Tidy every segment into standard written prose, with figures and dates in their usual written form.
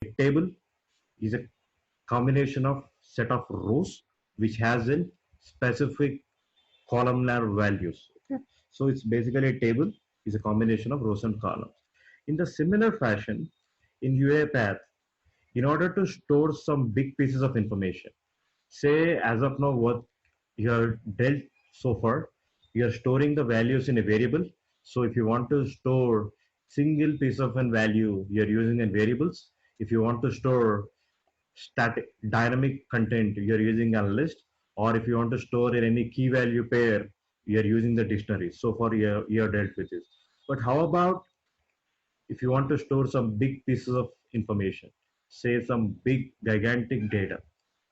A table is a combination of set of rows which has a specific columnar values. Okay, so it's basically a table is a combination of rows and columns. In the similar fashion, in UiPath, in order to store some big pieces of information, say as of now what you are dealt so far, you are storing the values in a variable. So if you want to store single piece of a value, you are using a variables. If you want to store static dynamic content, you are using a list. Or if you want to store in any key value pair, you are using the dictionary. So far you are dealt with this. But how about if you want to store some big pieces of information, say some big gigantic data,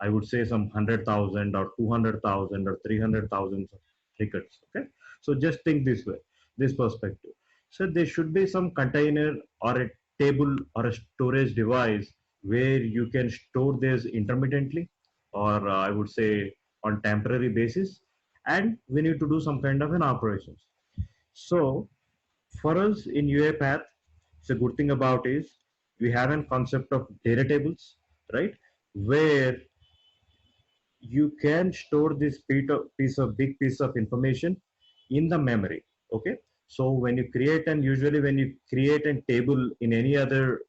I would say some 100,000 or 200,000 or 300,000 records. Okay, so just think this way, this perspective. So there should be some container or a table or a storage device where you can store this intermittently, or I would say on temporary basis, and we need to do some kind of an operations. So for us in UiPath, the good thing about is we have a concept of data tables, right? Where you can store this big piece of information in the memory. Okay. So when you create and usually when you create a table in any other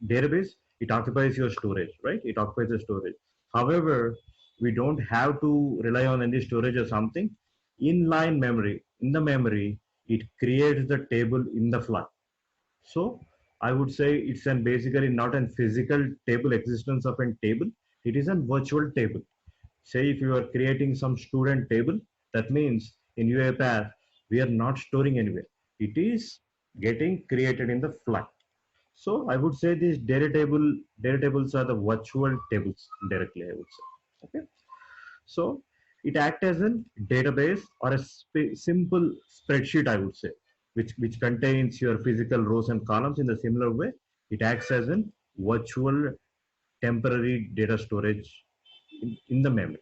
database, it occupies your storage, right? It occupies the storage. However, we don't have to rely on any storage or something. Inline memory, in the memory, it creates the table in the fly. So I would say it's an basically not a physical table existence of a table. It is a virtual table. Say if you are creating some student table, that means in UiPath we are not storing anywhere. It is getting created in the fly. So I would say these data tables are the virtual tables directly. I would say. Okay. So it acts as a database or a simple spreadsheet, I would say, which contains your physical rows and columns in the similar way. It acts as a virtual temporary data storage in the memory.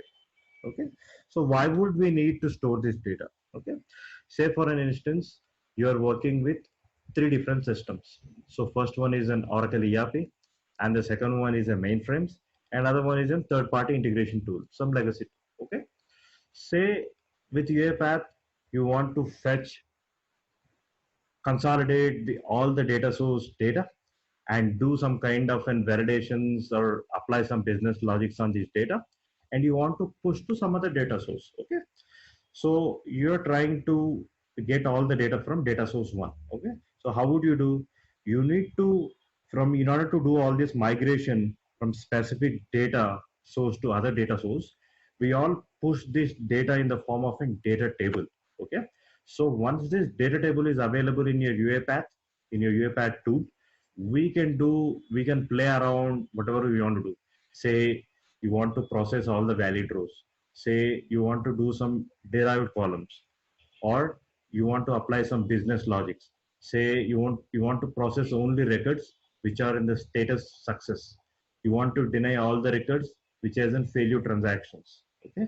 Okay. So why would we need to store this data? Okay. Say for an instance, you are working with three different systems. So first one is an Oracle ERP, and the second one is a mainframes, and another one is a third party integration tool, some legacy. Okay. Say with UiPath, you want to fetch, consolidate all the data source data and do some kind of an validations or apply some business logics on this data, and you want to push to some other data source. Okay. So you're trying to get all the data from data source one. Okay. So how would you do? You need to, from in order to do all this migration from specific data source to other data source, we all push this data in the form of a data table. Okay. So once this data table is available in your UiPath, in your UiPath tool, we can play around whatever we want to do. Say you want to process all the valid rows. Say you want to do some derived columns, or you want to apply some business logics. Say you want to process only records which are in the status success. You want to deny all the records which hasn't failure transactions. Okay.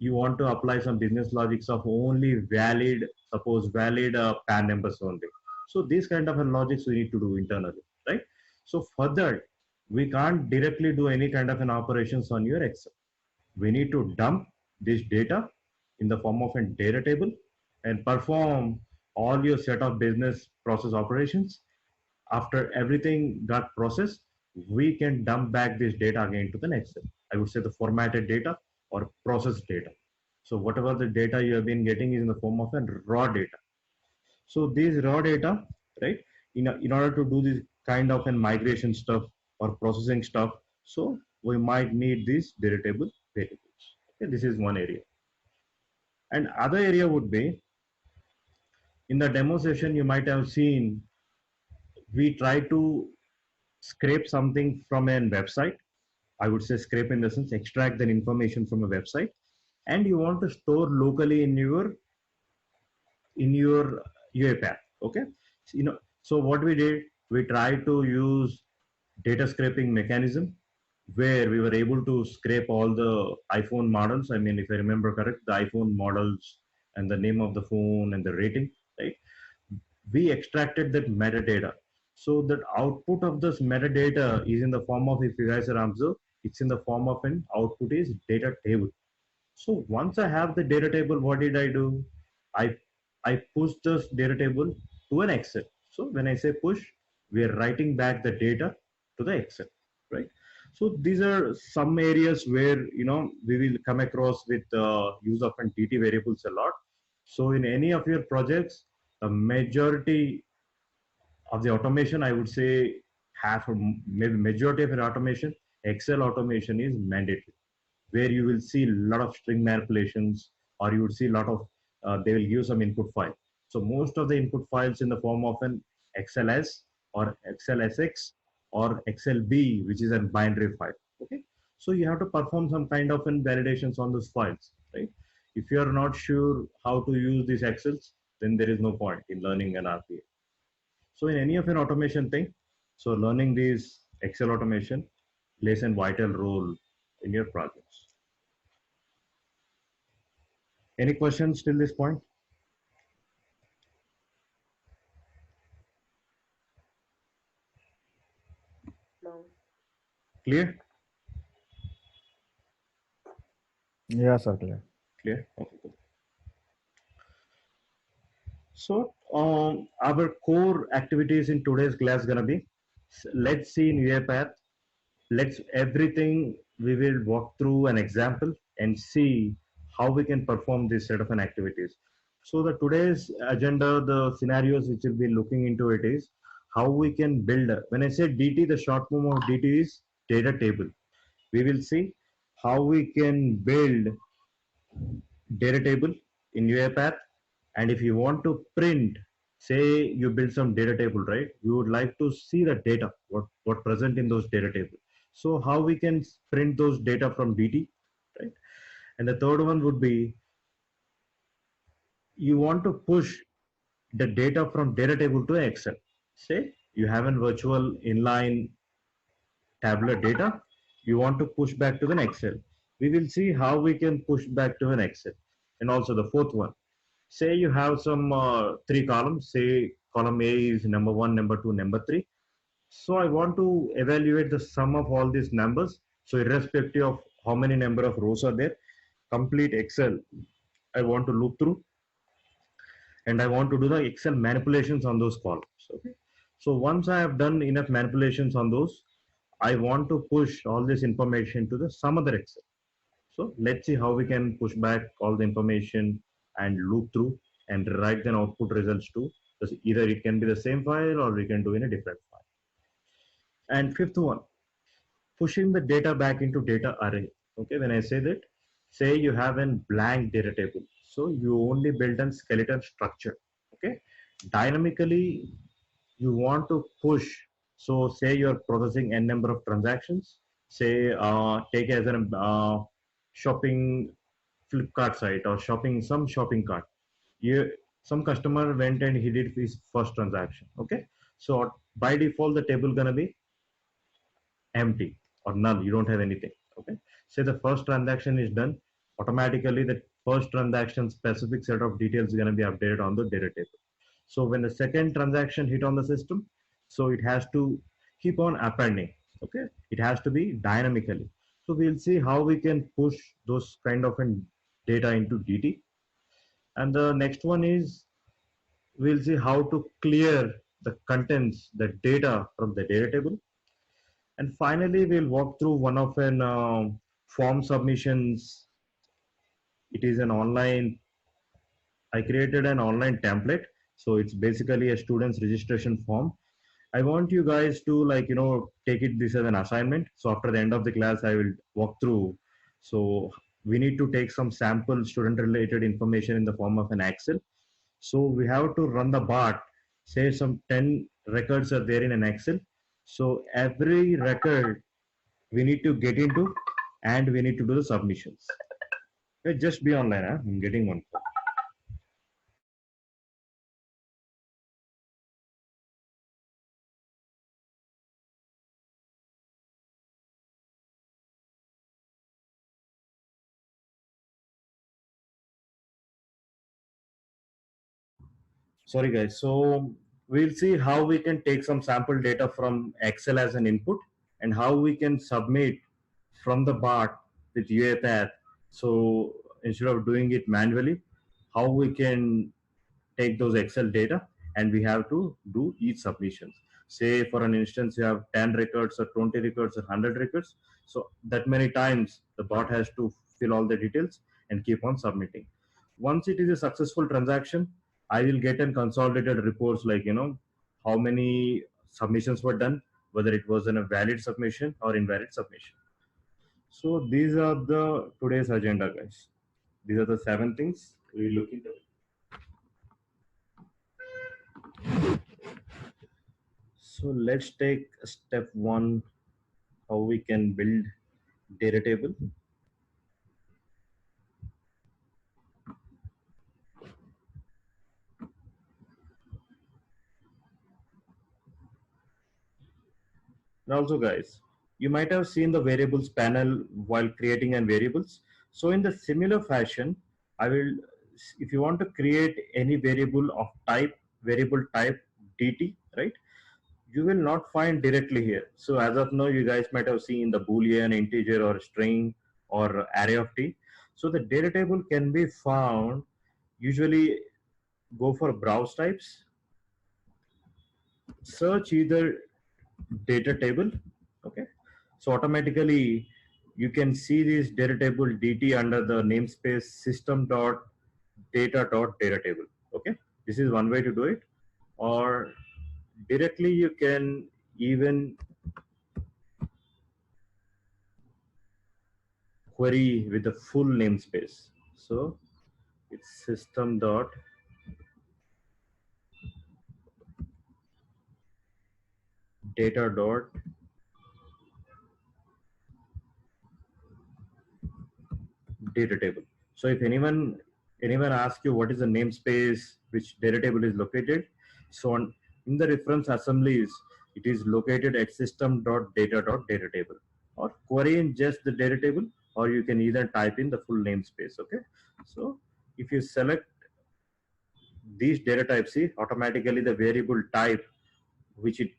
You want to apply some business logics of only valid, suppose valid PAN numbers only. So these kind of logics we need to do internally, right? So further, we can't directly do any kind of an operations on your Excel. We need to dump this data in the form of a data table and perform all your set of business process operations. After everything got processed, we can dump back this data again to the Excel. I would say the formatted data or processed data. So whatever the data you have been getting is in the form of a raw data. So these raw data, right, in order to do this kind of a migration stuff or processing stuff, so we might need these data table variables. Okay, this is one area. And other area would be in the demo session, you might have seen we try to scrape something from a website. I would say scrape in the sense extract the information from a website, and you want to store locally in your UiPath. Okay, so, so what we did, we tried to use data scraping mechanism where we were able to scrape all the iPhone models. I mean, if I remember correct, the iPhone models and the name of the phone and the rating, right? We extracted that metadata. So that output of this metadata is in the form of, if you guys are observed, it's in the form of an output is data table. So once I have the data table, what did I do? I I push this data table to an Excel. So when I say push, we are writing back the data to the Excel, right? So these are some areas where we will come across with use of an DT variables a lot. So in any of your projects, the majority of the automation, I would say half or maybe majority of your automation, Excel automation is mandatory, where you will see a lot of string manipulations, or you would see a lot of they will give some input file. So most of the input files in the form of an XLS or XLSX or XLB, which is a binary file. Okay, so you have to perform some kind of validations on those files, right? If you are not sure how to use these Excels, then there is no point in learning an RPA. So in any of an automation thing, so learning these Excel automation plays a vital role in your projects. Any questions till this point? No. Clear? Yeah, sir, clear. Clear? Okay, good. So our core activities in today's class gonna be, let's see in UiPath, let's everything we will walk through an example and see how we can perform this set of an activities. So the today's agenda, the scenarios which we'll be looking into it is how we can build. When I say DT, the short form of DT is data table. We will see how we can build data table in UiPath. And if you want to print, say you build some data table, right? You would like to see the data, what present in those data table. So how we can print those data from DT, right? And the third one would be, you want to push the data from data table to Excel. Say you have a virtual inline tabular data, you want to push back to an Excel. We will see how we can push back to an Excel. And also the fourth one, say you have some three columns, say column A is number one, number two, number three. So I want to evaluate the sum of all these numbers. So irrespective of how many number of rows are there, complete Excel, I want to look through, and I want to do the Excel manipulations on those columns. Okay. So once I have done enough manipulations on those, I want to push all this information to the some other Excel. So let's see how we can push back all the information and loop through and write the output results to, either it can be the same file or we can do in a different file. And fifth one, pushing the data back into data array. Okay, when I say that, say you have a blank data table. So you only build a skeleton structure. Okay, dynamically you want to push. So say you're processing n number of transactions. Say take as a shopping Flipkart site or some shopping cart. You, some customer went and he did his first transaction. Okay, so by default the table gonna be empty or null. You don't have anything. Okay, say the first transaction is done, automatically the first transaction specific set of details is gonna be updated on the data table. So when the second transaction hit on the system, so it has to keep on appending. Okay, it has to be dynamically. So we'll see how we can push those kind of data into DT. And the next one is, we'll see how to clear the contents, the data from the data table. And finally, we'll walk through one of an form submissions. It is an online, I created an online template. So it's basically a student's registration form. I want you guys to take it this as an assignment. So after the end of the class, I will walk through. So we need to take some sample student related information in the form of an Excel. So we have to run the bot. Say some 10 records are there in an Excel. So every record we need to get into, and we need to do the submissions. Okay, just be online. Huh? I'm getting one. Sorry guys. So we'll see how we can take some sample data from Excel as an input and how we can submit from the BART with UiPath. So instead of doing it manually, how we can take those Excel data and we have to do each submissions. Say for an instance, you have 10 records or 20 records or 100 records. So that many times the bot has to fill all the details and keep on submitting. Once it is a successful transaction, I will get an consolidated reports like, how many submissions were done, whether it was in a valid submission or invalid submission. So these are the today's agenda, guys. These are the 7 things we look into. So let's take step 1, how we can build data table. And also guys, you might have seen the variables panel while creating an variables. So in the similar fashion, if you want to create any variable type DT, right? You will not find directly here. So as of now, you guys might have seen the Boolean, integer or string or array of T. So the data table can be found, usually go for browse types, search either data table, okay? So automatically you can see this data table DT under the namespace system.data.data table, okay? This is one way to do it, or directly you can even query with the full namespace. So it's system dot data dot data table. So if anyone asks you what is the namespace which data table is located, so in the reference assemblies it is located at system.data.data table, or query in just the data table, or you can either type in the full namespace, okay? So if you select these data types, see automatically the variable type which it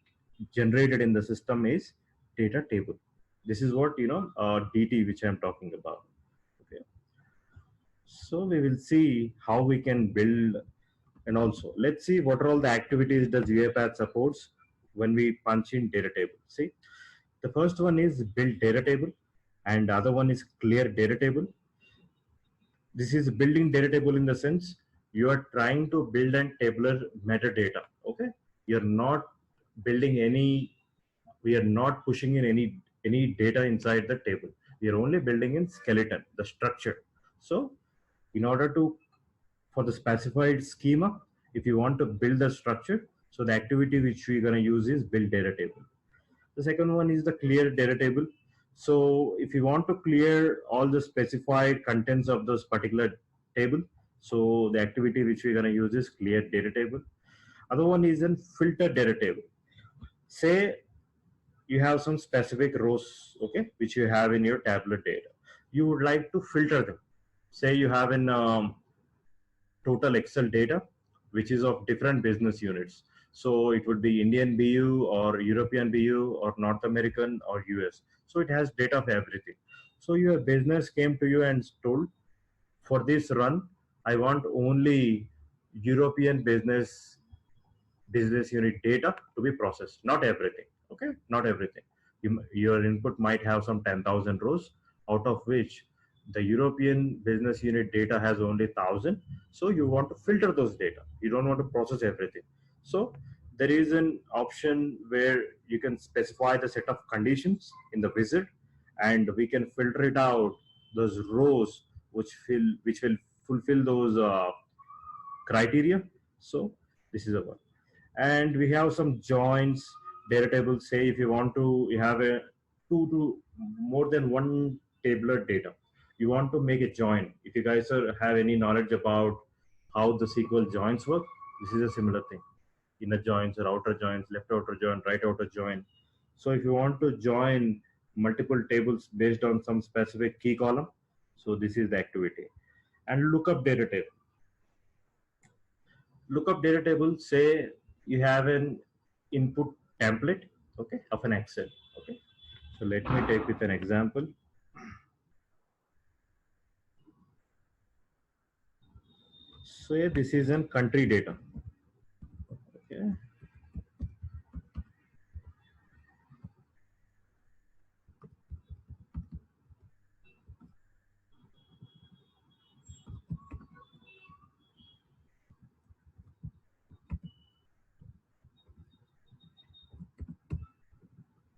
generated in the system is data table. This is what DT which I'm talking about. Okay, so we will see how we can build, and also let's see what are all the activities does UiPath supports when we punch in data table. See, the first one is build data table, and the other one is clear data table. This is building data table in the sense you are trying to build a tabular metadata. Okay, you're not building any, we are not pushing in any data inside the table. We are only building in skeleton, the structure. So in order to, for the specified schema, if you want to build the structure, so the activity which we're going to use is build data table. The second one is the clear data table. So if you want to clear all the specified contents of this particular table, so the activity which we're going to use is clear data table. Other one is in filter data table. Say you have some specific rows, okay, which you have in your tabular data. You would like to filter them. Say you have in total Excel data, which is of different business units. So it would be Indian BU or European BU or North American or US. So it has data of everything. So your business came to you and told, for this run, I want only European business unit data to be processed, not everything. Okay, not everything. Your input might have some 10,000 rows, out of which the European business unit data has only 1,000. So you want to filter those data. You don't want to process everything. So there is an option where you can specify the set of conditions in the wizard, and we can filter it out those rows which will fulfill those criteria. So this is a one. And we have some joins data table. Say if you want to, you have a to more than one tabular data, you want to make a join. If you guys have any knowledge about how the SQL joins work, this is a similar thing. Inner joins or outer joins, left outer join, right outer join. So if you want to join multiple tables based on some specific key column, so this is the activity. And lookup data table. Lookup data table, say you have an input template, okay, of an Excel. Okay, so let me take with an example. Say this is an country data. Okay.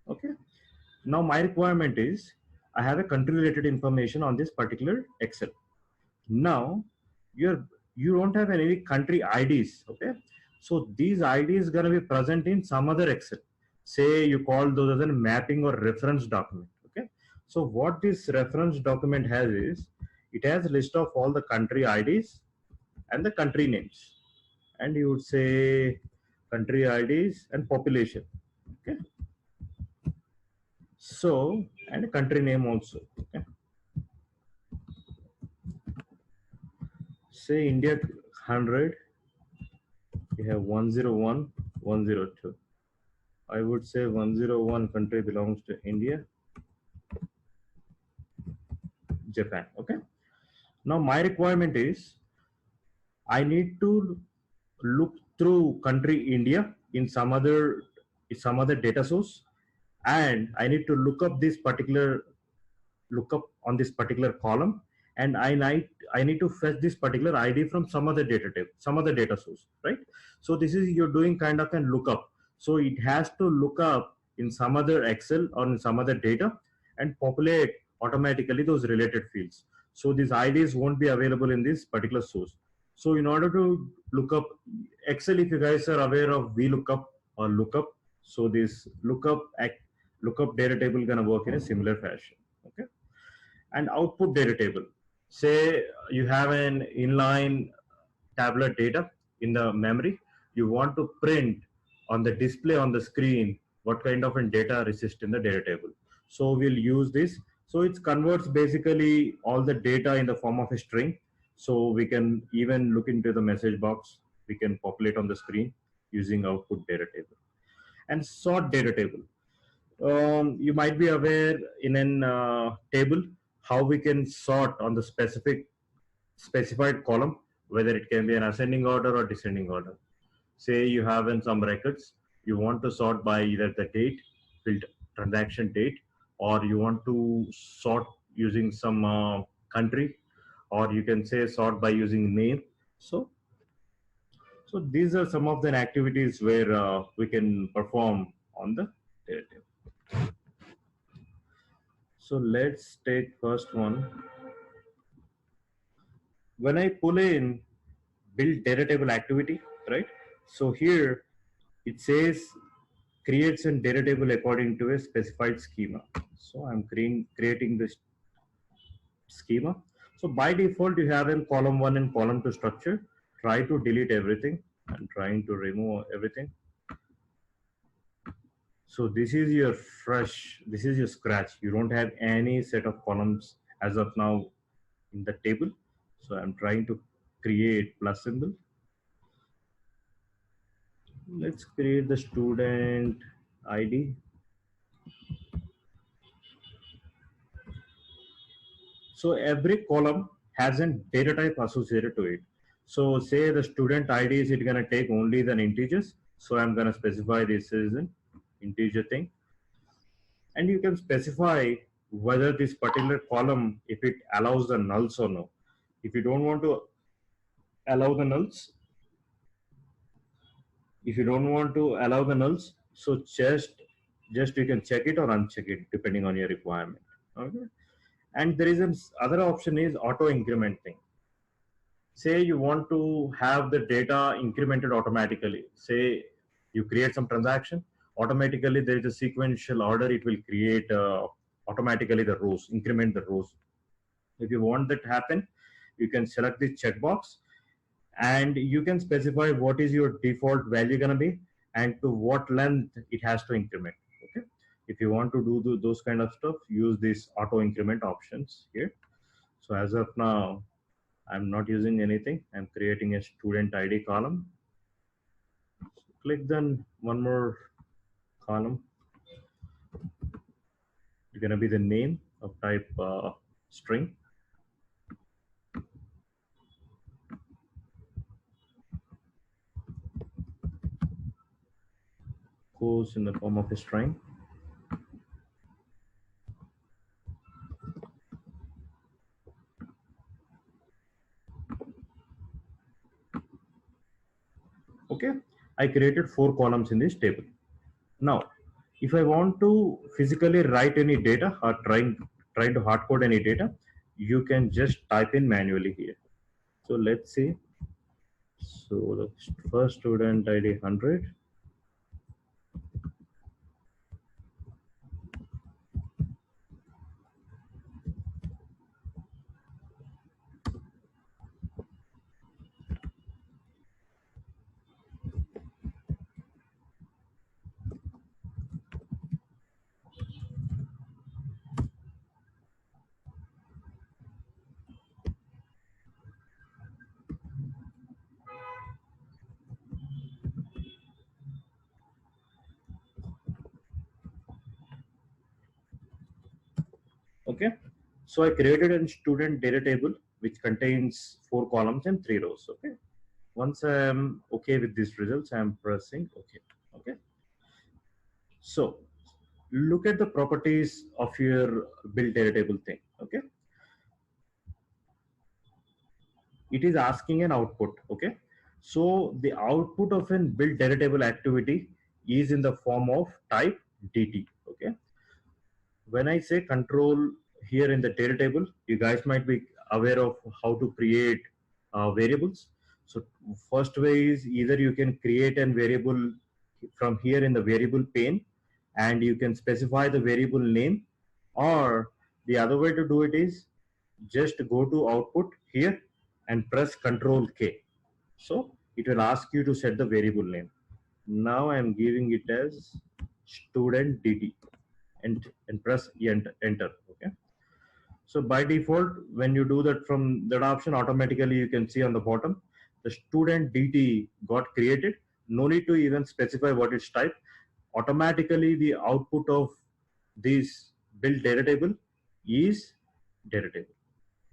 Okay. Now my requirement is I have a country related information on this particular Excel. Now you don't have any country IDs. Okay. So these IDs gonna be present in some other Excel. Say you call those as a mapping or reference document. Okay. So what this reference document has is it has a list of all the country IDs and the country names. And you would say country IDs and population. Okay. So, and country name also. Okay. Say India 100, you have 101, 102. I would say 101 country belongs to India, Japan. Okay. Now my requirement is I need to look through country India in some other data source, and I need to look up this particular look up on this particular column, and I need to fetch this particular ID from some other data type, some other data source, right? So this is you're doing kind of an lookup. So it has to look up in some other Excel or in some other data and populate automatically those related fields. So these IDs won't be available in this particular source. So in order to look up Excel, if you guys are aware of VLOOKUP or lookup, so this lookup data table gonna work in a similar fashion. Okay. And output data table. Say you have an inline tabular data in the memory. You want to print on the display on the screen what kind of data resists in the data table. So we'll use this. So it converts basically all the data in the form of a string. So we can even look into the message box. We can populate on the screen using output data table. And sort data table. You might be aware in an table how we can sort on the specified column, whether it can be an ascending order or descending order. Say you have in some records, you want to sort by either the date, filter transaction date, or you want to sort using some country, or you can say sort by using name. So these are some of the activities where we can perform on the data table. So let's take first one. When I pull in build data table activity, right? So here it says creates a data table according to a specified schema. So I'm creating this schema. So by default, you have in column 1 and column 2 structure. Try to delete everything. I'm trying to remove everything. So this is your this is your scratch. You don't have any set of columns as of now in the table. So I'm trying to create plus symbol. Let's create the student ID. So every column has a data type associated to it. So say the student ID is it gonna take only the integers. So I'm gonna specify this is an integer thing. And you can specify whether this particular column, if it allows the nulls or no. If you don't want to allow the nulls, so just you can check it or uncheck it depending on your requirement. Okay. And there is an other option is auto increment thing. Say you want to have the data incremented automatically. Say you create some transaction, automatically there is a sequential order. It will create automatically the rows, increment the rows. If you want that to happen, you can select this checkbox and you can specify what is your default value gonna be and to what length it has to increment. Okay. If you want to do those kind of stuff, use these auto increment options here. So as of now, I'm not using anything. I'm creating a student ID column. Click then one more column. It's gonna be the name of type string. Goes in the form of a string. Okay, I created 4 columns in this table. Now, if I want to physically write any data or trying to hard code any data, you can just type in manually here. So let's see. So the first student ID 100. Okay, so I created a student data table which contains 4 columns and 3 rows. Okay, once I'm okay with these results, I'm pressing okay. Okay, so look at the properties of your build data table thing. Okay, it is asking an output. Okay, so the output of an build data table activity is in the form of type dt. Okay, when I say control here in the data table, you guys might be aware of how to create variables. So first way is either you can create a variable from here in the variable pane and you can specify the variable name, or the other way to do it is just go to output here and press Control K. So it will ask you to set the variable name. Now I'm giving it as student dt and press enter. Okay, so by default when you do that from that option, automatically you can see on the bottom the student dt got created. No need to even specify what its type. Automatically the output of this build data table is data table.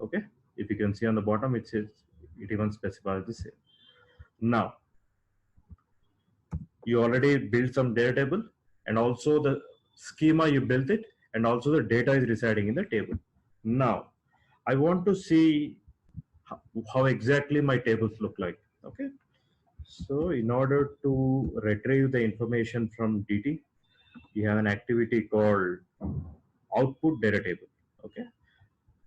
Okay, if you can see on the bottom, it says it even specifies the same. Now you already built some data table and also the schema you built it, and also the data is residing in the table. Now I want to see how exactly my tables look like. Okay, so in order to retrieve the information from dt, you have an activity called output data table. Okay,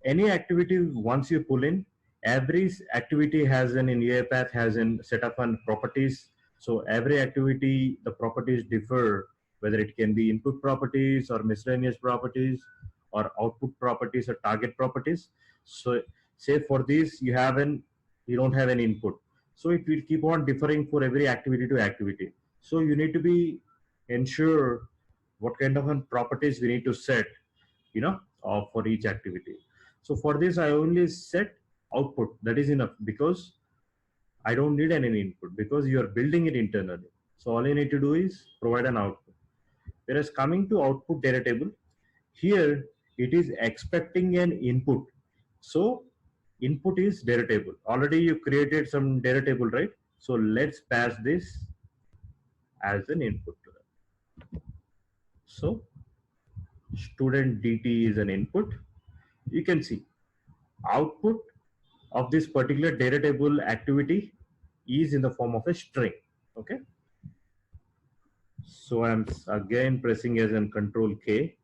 any activity once you pull in, every activity has an in UiPath has a set of properties. So every activity, the properties differ, whether it can be input properties or miscellaneous properties or output properties or target properties. So say for this you don't have an input, so it will keep on differing for every activity to activity. So you need to be ensure what kind of properties we need to set, for each activity. So for this, I only set output. That is enough because I don't need any input because you are building it internally. So all you need to do is provide an output. Whereas coming to output data table, here it is expecting an input. So input is data table. Already you created some data table, right? So let's pass this as an input to that. So student dt is an input. You can see output of this particular data table activity is in the form of a string. Okay, so I'm again pressing as in Control K.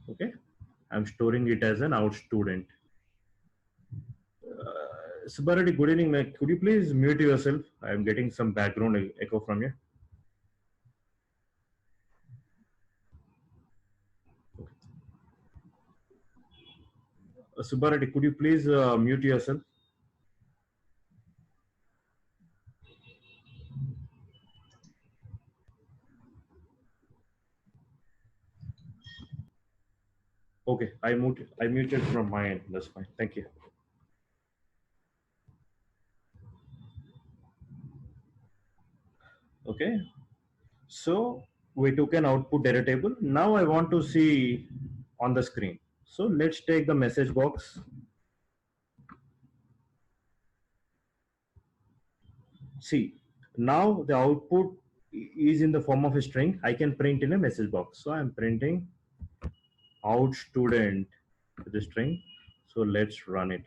Okay, I'm storing it as an out student. Subbarati, good evening. Could you please mute yourself? I'm getting some background echo from you. Subbarati, could you please mute yourself? Okay, I muted from my end. That's fine. Thank you. Okay, so we took an output data table. Now I want to see on the screen. So let's take the message box. See, now the output is in the form of a string. I can print in a message box. So I'm printing out student with the string. So let's run it.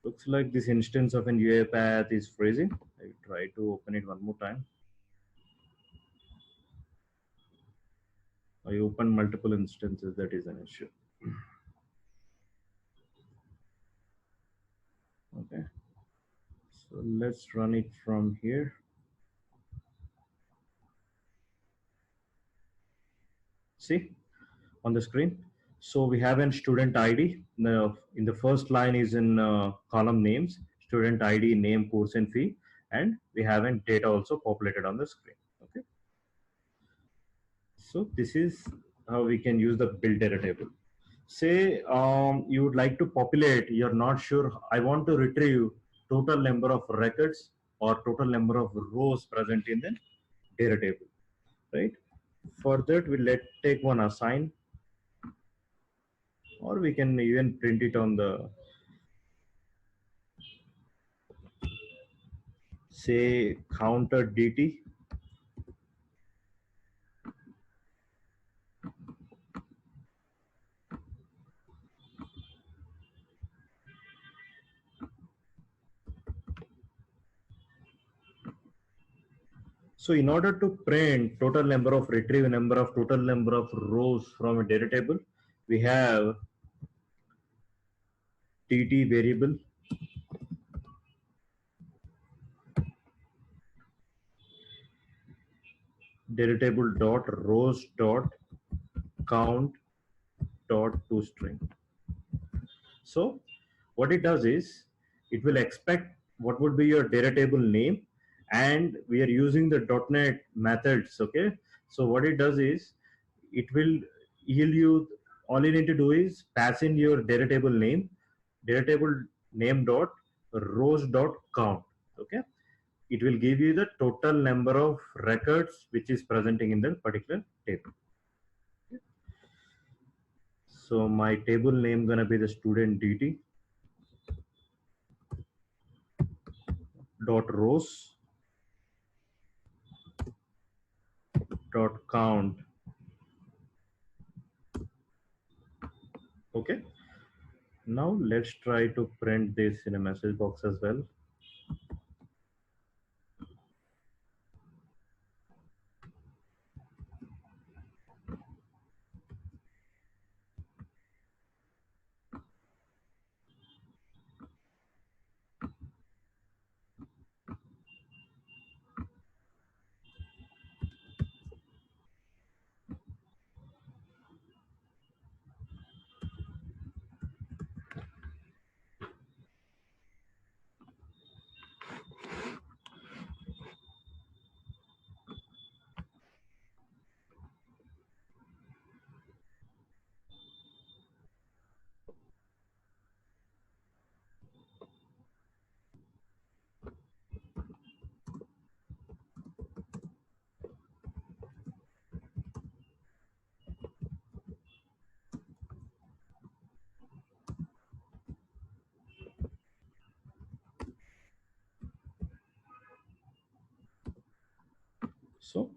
Looks like this instance of an UiPath is freezing. I try to open it one more time. I opened multiple instances. That is an issue. Okay. So let's run it from here. See on the screen. So we have a student ID. In the first line is in column names, student ID, name, course and fee. And we have a data also populated on the screen. Okay. So this is how we can use the build data table. Say you would like to populate, you're not sure, I want to retrieve total number of records or total number of rows present in the data table, right? For that, we let take one assign, or we can even print it on the, say, counter DT. So in order to print total number of retrieve number of total number of rows from a data table, we have TT variable data table dot rows dot count dot toString. So what it does is it will expect what would be your data table name, and we are using the .NET methods. Okay, so what it does is it will yield you, all you need to do is pass in your data table name dot rows dot count. Okay, it will give you the total number of records which is presenting in the particular table. So my table name gonna be the student DT dot rows dot count. Okay, now let's try to print this in a message box as well. So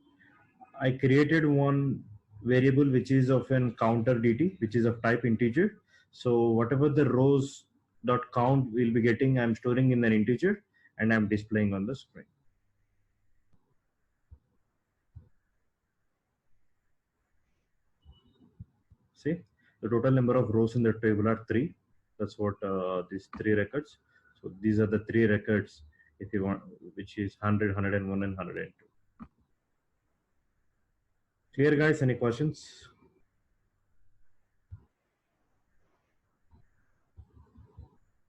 I created one variable which is of an counter dt, which is of type integer. So whatever the rows dot count we'll be getting, I'm storing in an integer and I'm displaying on the screen. See, the total number of rows in the table are 3. That's what these 3 records. So these are the 3 records if you want, which is 100, 101 and 102. Clear, guys? Any questions?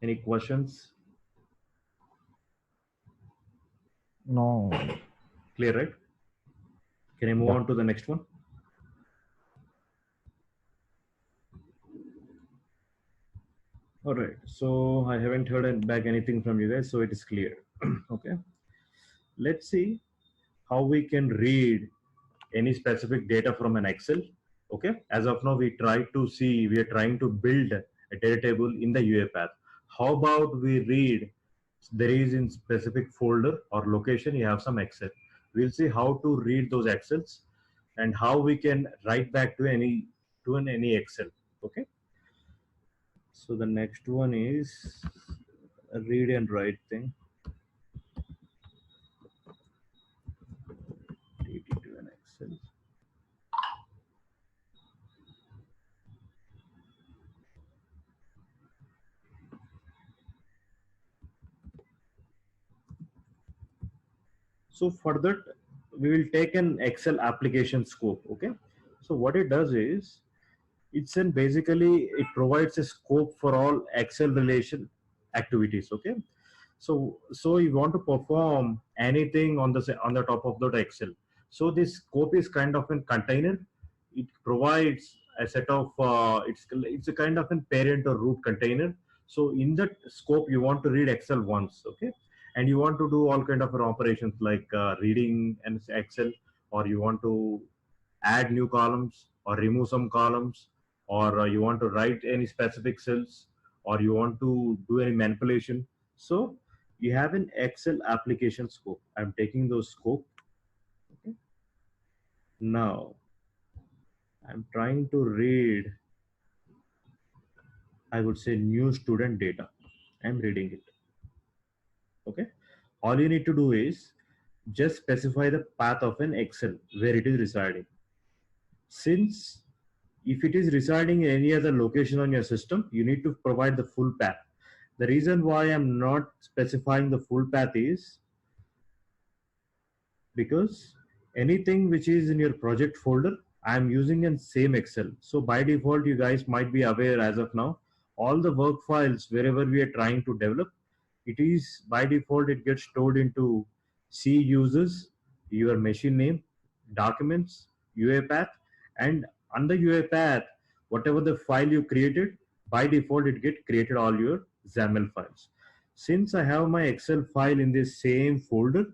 Any questions? No. Clear, right? Can I move Yeah. on to the next one? All right. So I haven't heard back anything from you guys, so it is clear. Okay. Let's see how we can read any specific data from an Excel. Okay. As of now, we are trying to build a data table in the UiPath. How about we read, there is in specific folder or location, you have some Excel. We'll see how to read those Excels and how we can write back to any Excel. Okay. So the next one is a read and write thing. DT to an Excel. So for that, we will take an Excel application scope. Okay. So what it does is, basically it provides a scope for all Excel relation activities. Okay. So you want to perform anything on the top of that Excel. So this scope is kind of a container. It provides a set of it's a kind of a parent or root container. So in that scope, you want to read Excel once, okay, and you want to do all kind of operations like reading an Excel, or you want to add new columns or remove some columns, or you want to write any specific cells, or you want to do any manipulation. So you have an Excel application scope. I'm taking those scope. Okay. Now I'm trying to read, I would say, new student data. I'm reading it. Okay. All you need to do is just specify the path of an Excel where it is residing. Since if it is residing in any other location on your system, you need to provide the full path. The reason why I'm not specifying the full path is because anything which is in your project folder, I'm using in same Excel. So by default, you guys might be aware as of now, all the work files wherever we are trying to develop, it is by default, it gets stored into C users, your machine name, documents, UiPath, and under UiPath, whatever the file you created, by default, it get created all your XAML files. Since I have my Excel file in this same folder,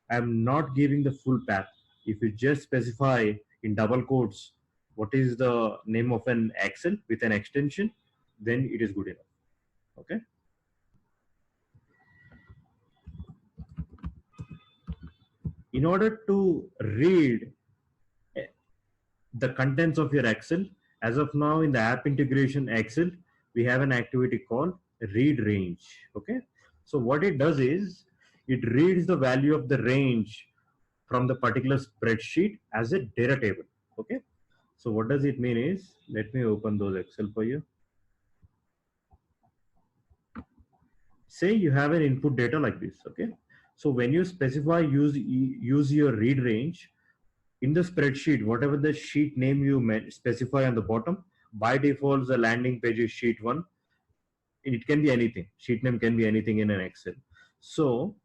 I'm not giving the full path. If you just specify in double quotes what is the name of an Excel with an extension, then it is good enough. Okay. In order to read the contents of your Excel, as of now in the app integration Excel, we have an activity called read range. Okay. So what it does is it reads the value of the range from the particular spreadsheet as a data table. Okay. So what does it mean is, let me open those Excel for you. Say you have an input data like this. Okay. So when you specify use your read range in the spreadsheet, whatever the sheet name you specify on the bottom, by default, the landing page is sheet 1. It can be anything. Sheet name can be anything in an Excel. So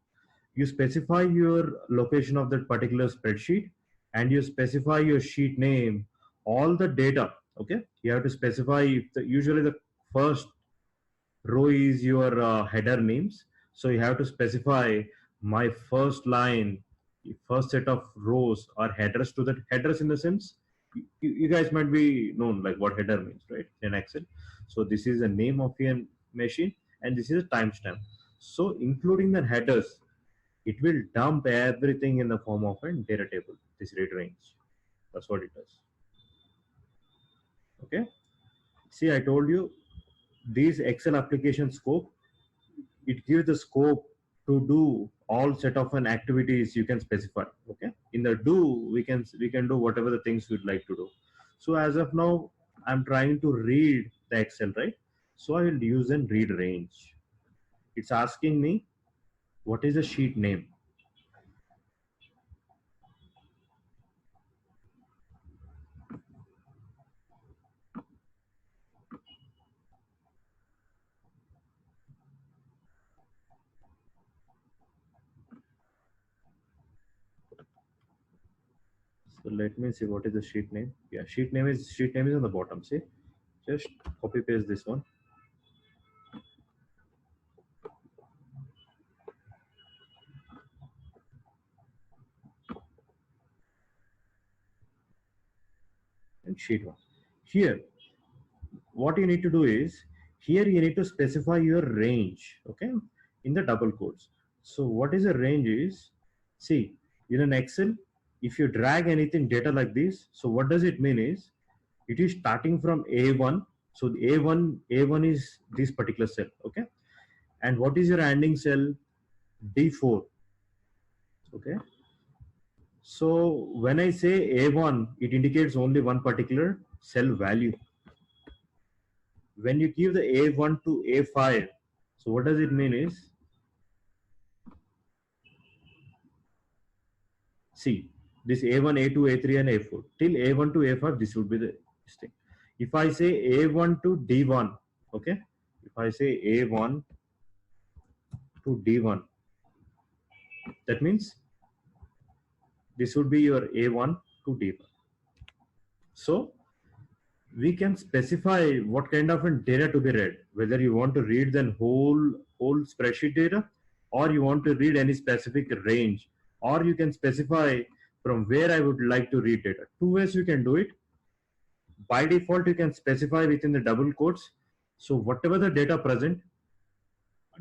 you specify your location of that particular spreadsheet and you specify your sheet name, all the data. Okay. You have to specify if usually the first row is your header names. So you have to specify my first line, first set of rows are headers to that. Headers in the sense, you guys might be known like what header means, right, in Excel. So this is the name of your machine and this is a timestamp. So including the headers, it will dump everything in the form of a data table. this read range. That's what it does. Okay. See, I told you these Excel application scope, it gives the scope to do all set of an activities you can specify. Okay. In the do, we can do whatever the things we'd like to do. So as of now, I'm trying to read the Excel, right? So I will use an read range. It's asking me what is the sheet name. So let me see what is the sheet name. Yeah, sheet name is on the bottom. See, just copy paste this one. And sheet one. Here, what you need to do is, here you need to specify your range, okay, in the double quotes. So what is a range is, see, in an Excel, if you drag anything data like this, so what does it mean is, it is starting from A1. So the A1 is this particular cell, okay, and what is your ending cell? D4, okay. So when I say A1, it indicates only one particular cell value. When you give the A1 to A5, so what does it mean is, see, this A1, A2, A3 and A4, till A1 to A5, this would be the thing. If I say A1 to D1, okay, if I say A1 to D1, that means this would be your A1 to D1. So we can specify what kind of data to be read, whether you want to read the whole spreadsheet data, or you want to read any specific range, or you can specify from where I would like to read data. Two ways you can do it. By default, you can specify within the double quotes. So whatever the data present,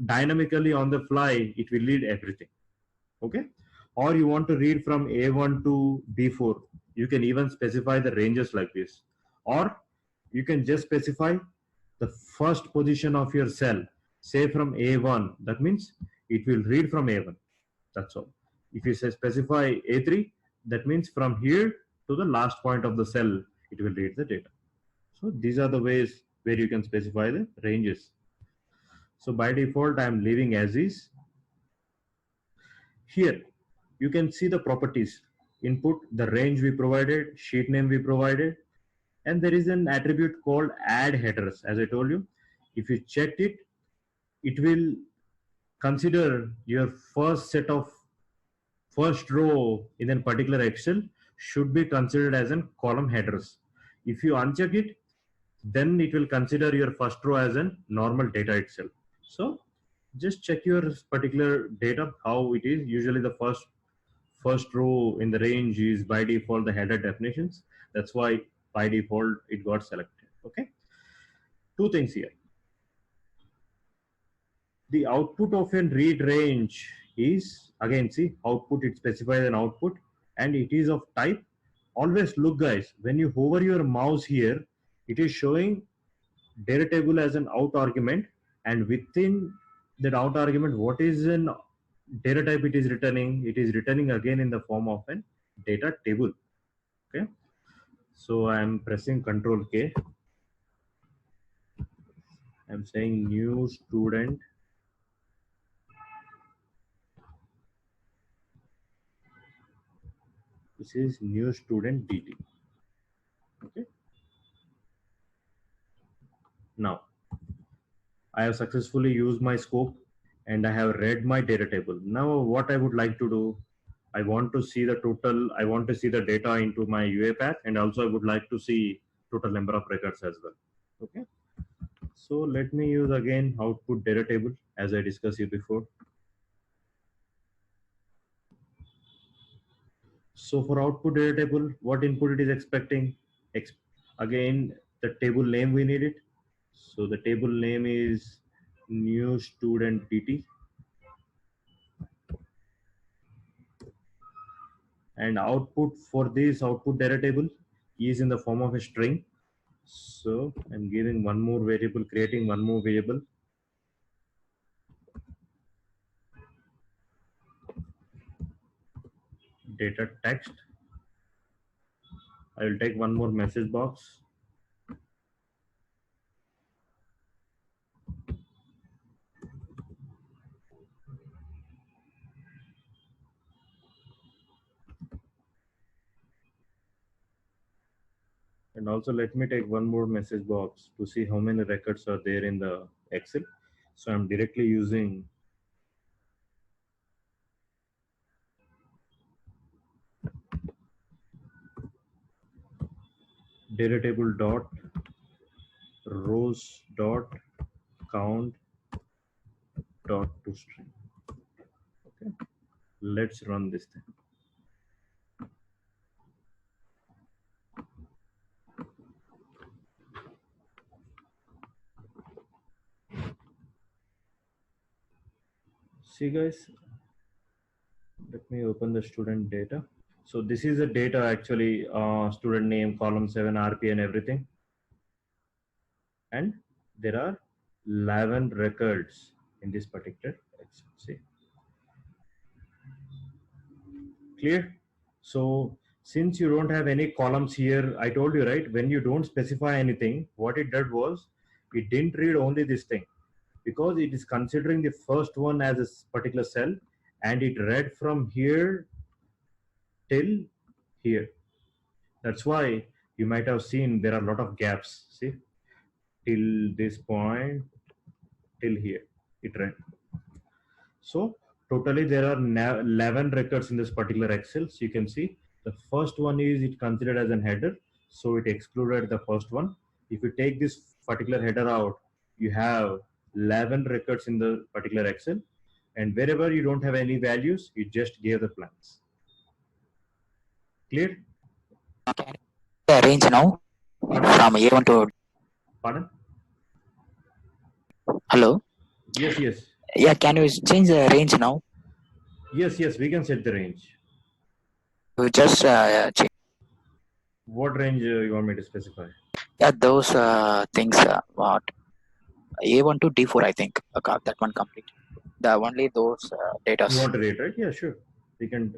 dynamically on the fly, it will read everything. Okay. Or you want to read from A1 to B4, you can even specify the ranges like this. Or you can just specify the first position of your cell, say from A1, that means it will read from A1. That's all. If you say specify A3, that means from here to the last point of the cell, it will read the data. So these are the ways where you can specify the ranges. So by default, I'm leaving as is. Here, you can see the properties. Input, the range we provided, sheet name we provided, and there is an attribute called add headers. As I told you, if you checked it, it will consider your first row in a particular Excel should be considered as a column headers. If you uncheck it, then it will consider your first row as a normal data itself. So just check your particular data, how it is. Usually the first row in the range is by default the header definitions. That's why by default it got selected. Okay. Two things here. The output of a read range is, again, see, output, it specifies an output and it is of type. Always look, guys, when you hover your mouse here, it is showing data table as an out argument, and within that out argument, what is an data type it is returning? It is returning again in the form of an data table. Okay. So I'm pressing Control K. I'm saying new student. This is new student DT. Okay. Now I have successfully used my scope and I have read my data table. Now what I would like to do, I want to see the total, I want to see the data into my UiPath, and also I would like to see total number of records as well. Okay. So let me use again output data table as I discussed here before. So for output data table, what input it is expecting? Again, the table name we need it. So the table name is new student DT. and output for this output data table is in the form of a string. So I'm giving one more variable, creating one more variable, data text. I will take one more message box. And also let me take one more message box to see how many records are there in the Excel. So I'm directly using data table dot rows dot count dot to string. Okay, let's run this thing. See guys, let me open the student data. So this is the data actually, student name, column 7, RP and everything. And there are 11 records in this particular Excel. See, clear? So since you don't have any columns here, I told you, right, when you don't specify anything, what it did was it didn't read only this thing, because it is considering the first one as a particular cell, and it read from here till here. That's why you might have seen there are a lot of gaps. See, till this point, till here, it read. So totally there are 11 records in this particular Excel. So you can see the first one is it considered as an header. So it excluded the first one. If you take this particular header out, you have 11 records in the particular Excel. And wherever you don't have any values, you just gave the blanks. Clear? The range now from A1 to. Pardon? Hello. Yes, yes. Yeah, can you change the range now? Yes, yes, we can set the range. You just change. What range you want me to specify? Yeah, those things. What A1 to D4, I think. That one complete. The only those data. You want to rate, right? Yeah, sure. We can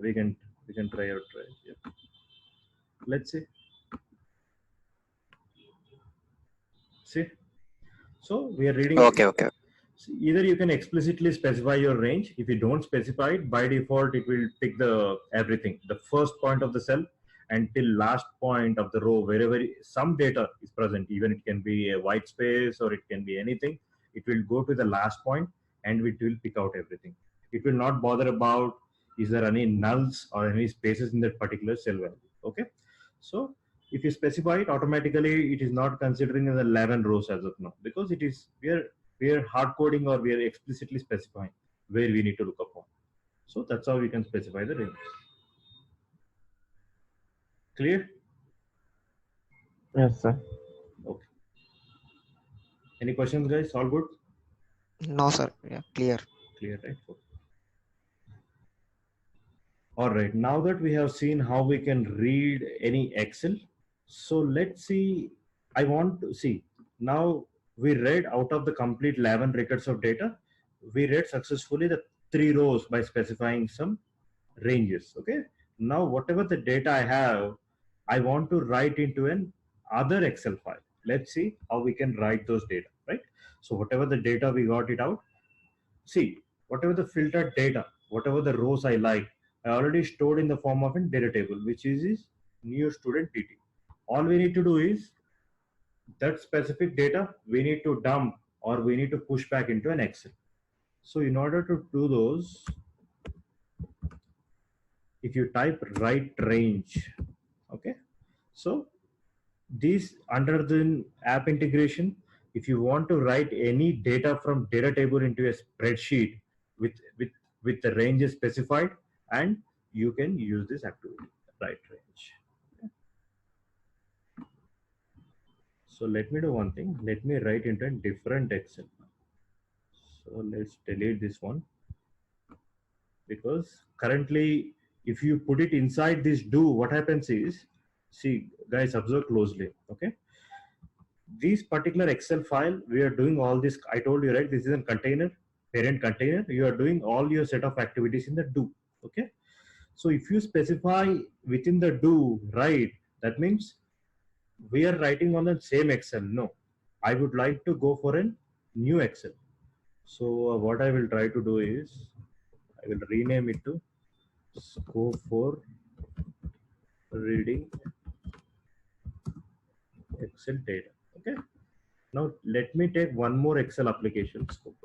try out. Yeah. Let's see. See, so we are reading. Okay, okay. So either you can explicitly specify your range. If you don't specify it, by default, it will pick the everything, the first point of the cell until last point of the row, wherever some data is present. Even it can be a white space or it can be anything. It will go to the last point and it will pick out everything. It will not bother about is there any nulls or any spaces in that particular cell value. Okay, so if you specify it, automatically it is not considering the 11 rows as of now, because it is we are hard coding or we are explicitly specifying where we need to look upon. So that's how we can specify the range. Clear? Yes, sir. Okay. Any questions, guys? All good? No, sir. Yeah, clear. Clear, right? Okay. All right. Now that we have seen how we can read any Excel, so let's see. I want to see now we read out of the complete 11 records of data. We read successfully the 3 rows by specifying some ranges. Okay. Now, whatever the data I have, I want to write into an other Excel file. Let's see how we can write those data, right? So whatever the data we got it out, see, whatever the filtered data, whatever the rows I like, I already stored in the form of a data table, which is new student PT. All we need to do is that specific data we need to dump or we need to push back into an Excel. So in order to do those, if you type write range, okay, so these under the app integration, if you want to write any data from data table into a spreadsheet with with the ranges specified, and you can use this activity, write range. Okay. So let me do one thing. Let me write into a different Excel. So let's delete this one, because currently if you put it inside this do, what happens is, see guys, observe closely, okay? This particular Excel file, we are doing all this. I told you, right? This is a container, parent container. You are doing all your set of activities in the do, okay? So if you specify within the do, right, that means we are writing on the same Excel. No, I would like to go for a new Excel. So what I will try to do is, I will rename it to scope for reading Excel data. Okay. Now let me take one more Excel application scope.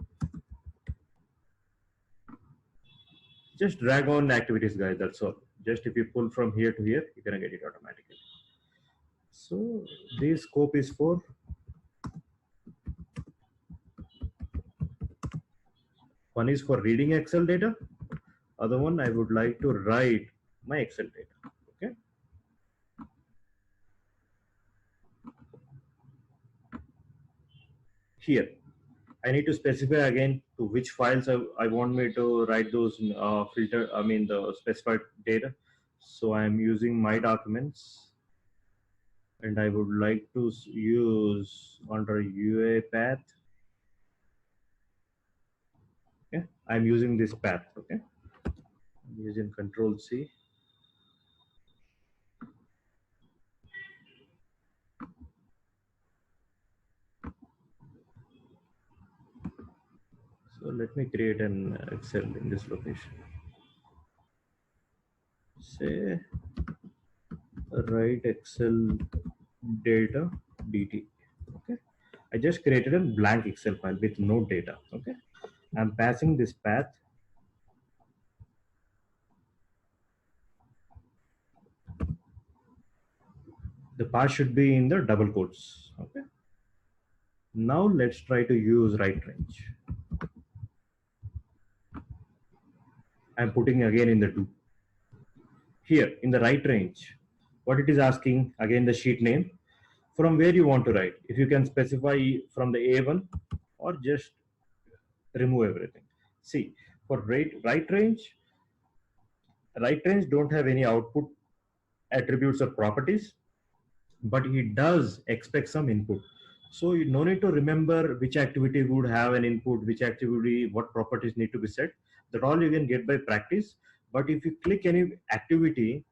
Just drag on activities, guys. That's all. Just if you pull from here to here, you're gonna get it automatically. So this scope is for one is for reading Excel data. Other one, I would like to write my Excel data. Okay. Here, I need to specify again to which files I want me to write those filter. I mean the specified data. So I'm using my documents, and I would like to use under UiPath. Okay, I'm using this path. Okay, I'm using Control C. So let me create an Excel in this location. Say write Excel data dt. Okay, I just created a blank Excel file with no data. Okay, I'm passing this path. The path should be in the double quotes. Okay, now let's try to use right range. I'm putting again in the do. Here in the right range, what it is asking, again the sheet name, from where you want to write. If you can specify from the A1 or just remove everything. See, for right range don't have any output attributes or properties, but it does expect some input. So you no need to remember which activity would have an input, which activity, what properties need to be set. That all you can get by practice. But if you click any activity,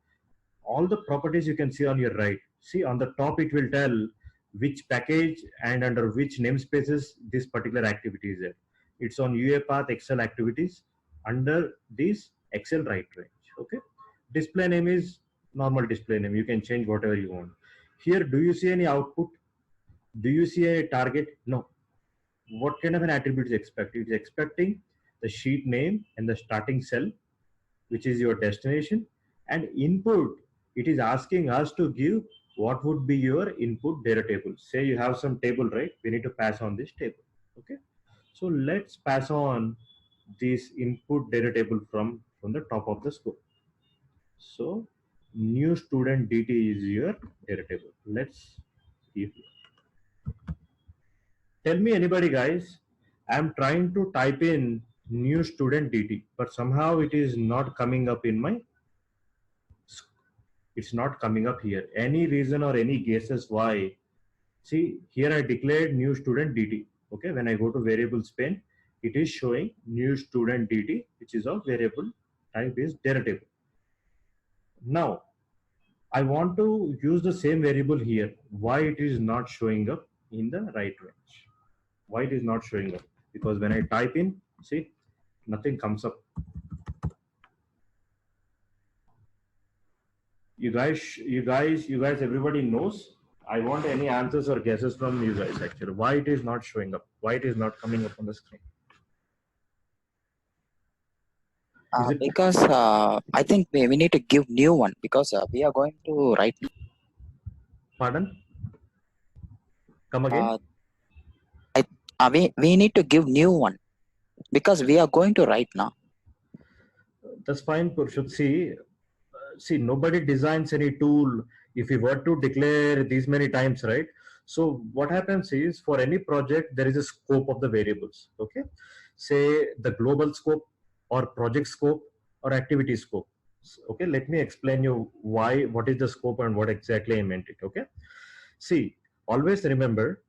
all the properties you can see on your right. See on the top, it will tell which package and under which namespaces this particular activity is there. It's on UiPath Excel activities under this Excel right range. Okay. Display name is normal display name. You can change whatever you want. Here, do you see any output? Do you see a target? No. What kind of an attribute is expected? It's expecting the sheet name and the starting cell, which is your destination, and input. It is asking us to give what would be your input data table. Say you have some table, right? We need to pass on this table. Okay. So let's pass on this input data table from the top of the scope. So new student DT is your data table. Let's see. Tell me anybody, guys. I'm trying to type in new student DT, but somehow it is not coming up in my. It's not coming up here. Any reason or any guesses why? See, here I declared new student DT. Okay, when I go to variables pane, it is showing new student DT, which is of variable type is data table. Now, I want to use the same variable here. Why it is not showing up in the right range? Why it is not showing up? Because when I type in, see, nothing comes up. You guys, everybody knows. I want any answers or guesses from you guys actually. Why it is not showing up? Why it is not coming up on the screen? Because I think we need to give new one because we are going to write. Pardon? Come again. We need to give new one because we are going to write now. That's fine, Purshut. See, nobody designs any tool if we were to declare these many times, right? So what happens is for any project, there is a scope of the variables. Okay. Say the global scope or project scope or activity scope. Okay, let me explain you why, what is the scope and what exactly I meant it. Okay, see, always remember,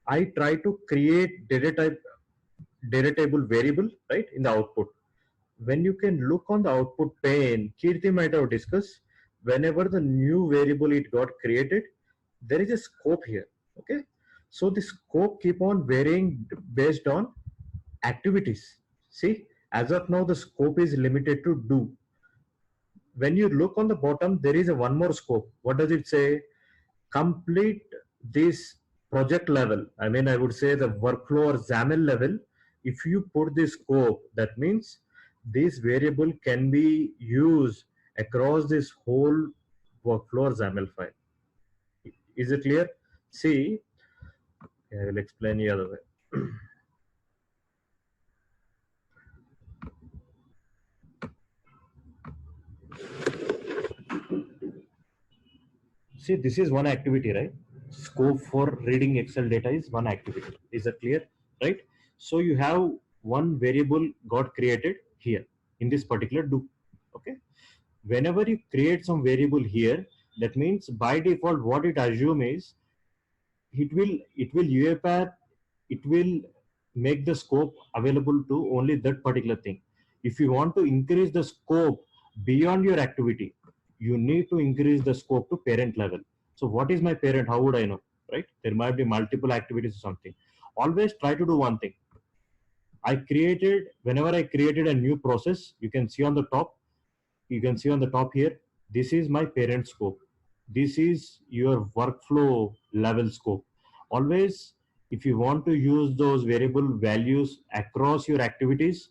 I try to create data table variable, right, in the output. When you can look on the output pane, Kirti might have discussed, whenever the new variable it got created, there is a scope here. Okay, so the scope keep on varying based on activities. See, as of now, the scope is limited to do. When you look on the bottom, there is a one more scope. What does it say? Complete this project level. I mean, I would say the workflow or XAML level. If you put this scope, that means this variable can be used across this whole workflow or XAML file. Is it clear? See, I will explain the other way. See, this is one activity, right? Scope for reading Excel data is one activity. Is that clear? Right? So you have one variable got created here in this particular do. Okay. Whenever you create some variable here, that means by default, what it assumes is it will UiPath, it will make the scope available to only that particular thing. If you want to increase the scope beyond your activity, you need to increase the scope to parent level. So what is my parent? How would I know? Right? There might be multiple activities or something. Always try to do one thing. Whenever I created a new process, you can see on the top, here, this is my parent scope. This is your workflow level scope. Always, if you want to use those variable values across your activities,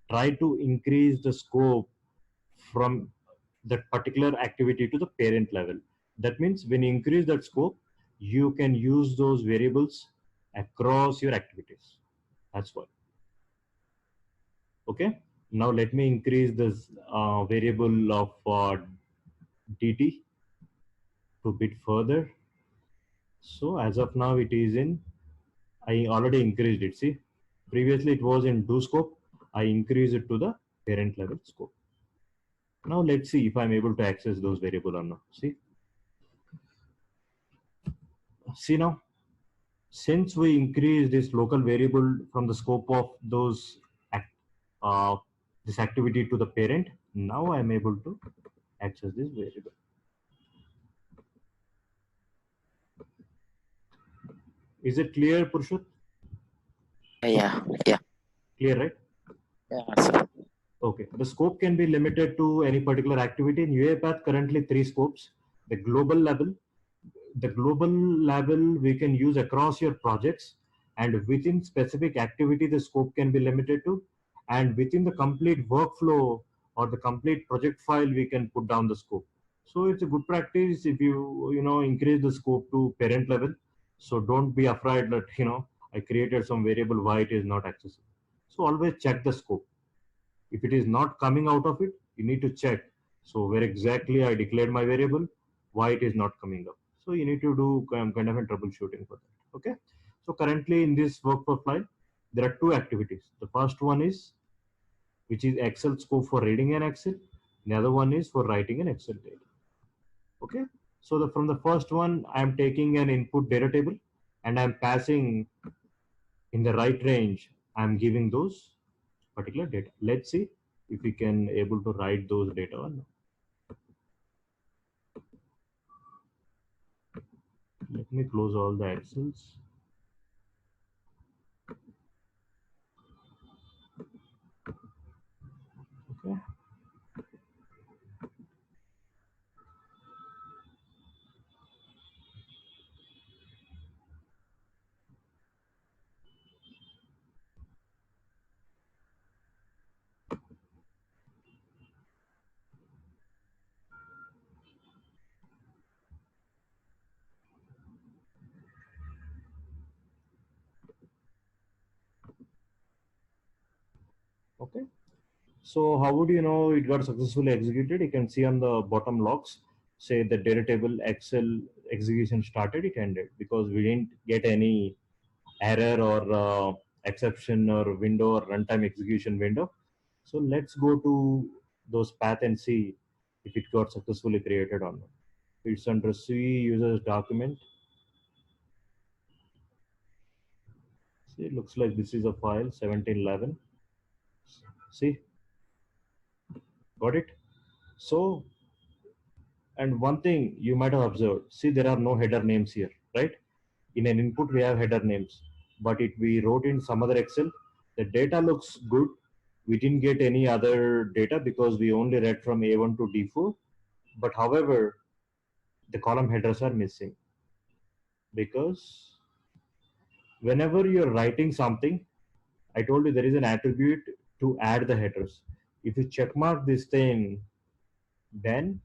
try to increase the scope from that particular activity to the parent level. That means when you increase that scope, you can use those variables across your activities. That's why. Okay. Now let me increase this variable of dt to bit further. So as of now, it is in, I already increased it. See, previously it was in do scope. I increased it to the parent level scope. Now let's see if I'm able to access those variable or not. See now, since we increase this local variable from the scope of those this activity to the parent, now I'm able to access this variable. Is it clear, Purshut? Yeah, yeah, Clear, right? yeah, sir. Okay. The scope can be limited to any particular activity. In UiPath, currently 3 scopes. The global level we can use across your projects, and within specific activity the scope can be limited to, and within the complete workflow or the complete project file we can put down the scope. So it's a good practice if you increase the scope to parent level. So don't be afraid that I created some variable, why it is not accessible. So always check the scope. If it is not coming out of it, you need to check. So where exactly I declared my variable, why it is not coming up. So you need to do kind of a troubleshooting for that. Okay. So currently in this workflow file, there are 2 activities. The first one is, which is Excel scope for reading an Excel. The other one is for writing an Excel data. Okay. So from the first one, I am taking an input data table and I'm passing in the right range. I'm giving those particular data. Let's see if we can able to write those data or not. Let me close all the Excels. Okay. Okay. So how would you know it got successfully executed? You can see on the bottom logs, say the data table Excel execution started, it ended, because we didn't get any error or exception or window or runtime execution window. So let's go to those path and see if it got successfully created or not. It's under C users document. See, it looks like this is a file 1711. See, got it? So, and one thing you might have observed, see, there are no header names here, right? In an input, we have header names, but we wrote in some other Excel, the data looks good. We didn't get any other data because we only read from A1 to D4. But however, the column headers are missing because whenever you're writing something, I told you there is an attribute to add the headers. If you check mark this thing, then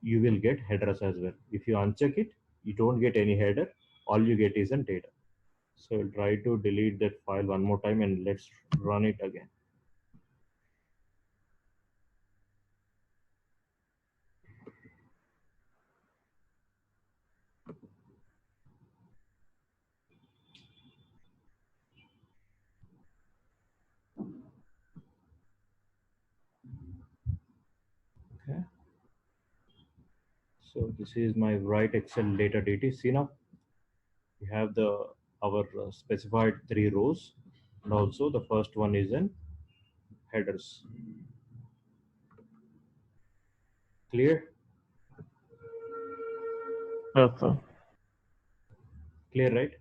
you will get headers as well. If you uncheck it, you don't get any header. All you get is an data. So I'll try to delete that file one more time and let's run it again. Okay. So this is my write Excel data DT. See now, we have our specified 3 rows, and also the first one is in headers. Clear? Yes, sir. Clear, right?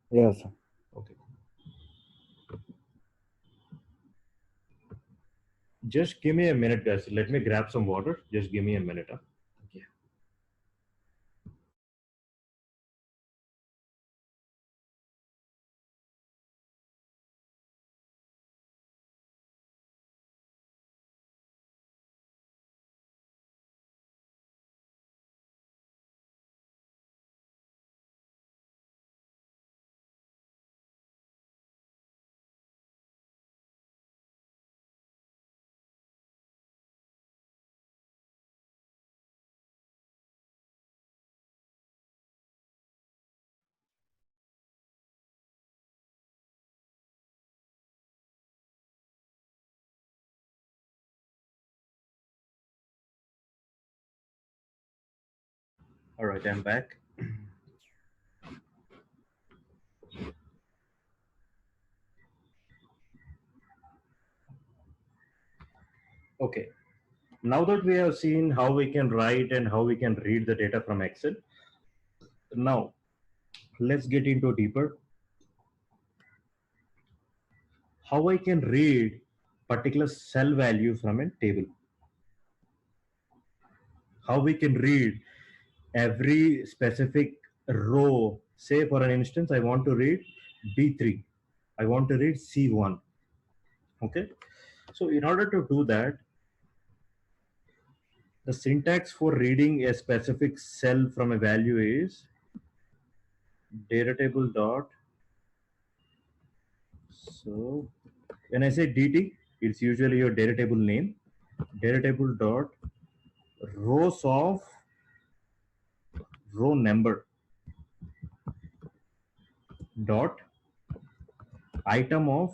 Yes, sir. Okay. Just give me a minute, guys. Let me grab some water. Just give me a minute. Huh? Okay. All right, I'm back. Okay. Now that we have seen how we can write and how we can read the data from Excel, now let's get into deeper. How I can read particular cell value from a table. How we can read every specific row. Say for an instance, I want to read B3. I want to read C1. Okay. So in order to do that, the syntax for reading a specific cell from a value is data table dot. So when I say DT, it's usually your data table name. Data table dot rows of row number dot item of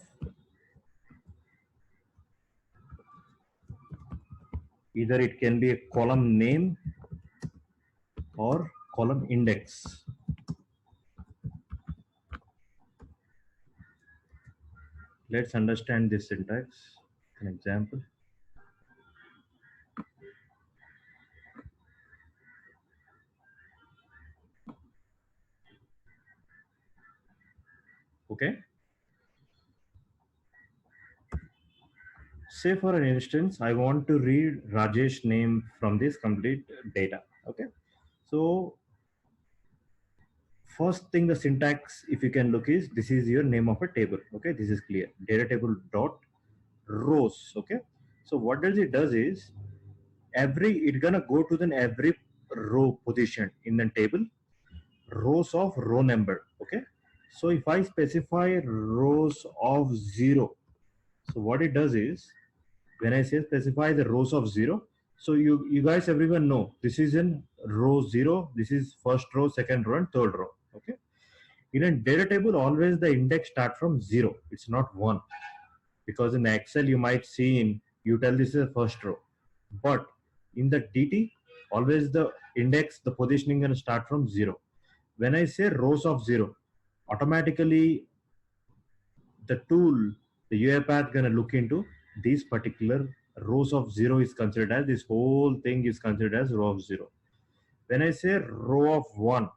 either it can be a column name or column index. Let's understand this syntax. An example. Okay. Say for an instance, I want to read Rajesh name from this complete data. Okay. So first thing the syntax, if you can look, is this is your name of a table. Okay. This is clear. Data table dot rows. Okay. So what does it does is it's gonna go to the every row position in the table, rows of row number. Okay. So if I specify rows of 0, so what it does is when I say specify the rows of 0, so you guys everyone know this is in row 0, this is first row, second row, and third row. Okay. In a data table, always the index start from 0. It's not 1. because in Excel you might see in, you tell this is the first row, but in the DT, always the index, the positioning going to start from 0. When I say rows of 0, automatically the tool, the UiPath going to look into these particular rows of 0 is considered as, this whole thing is considered as row of 0. When I say row of 1,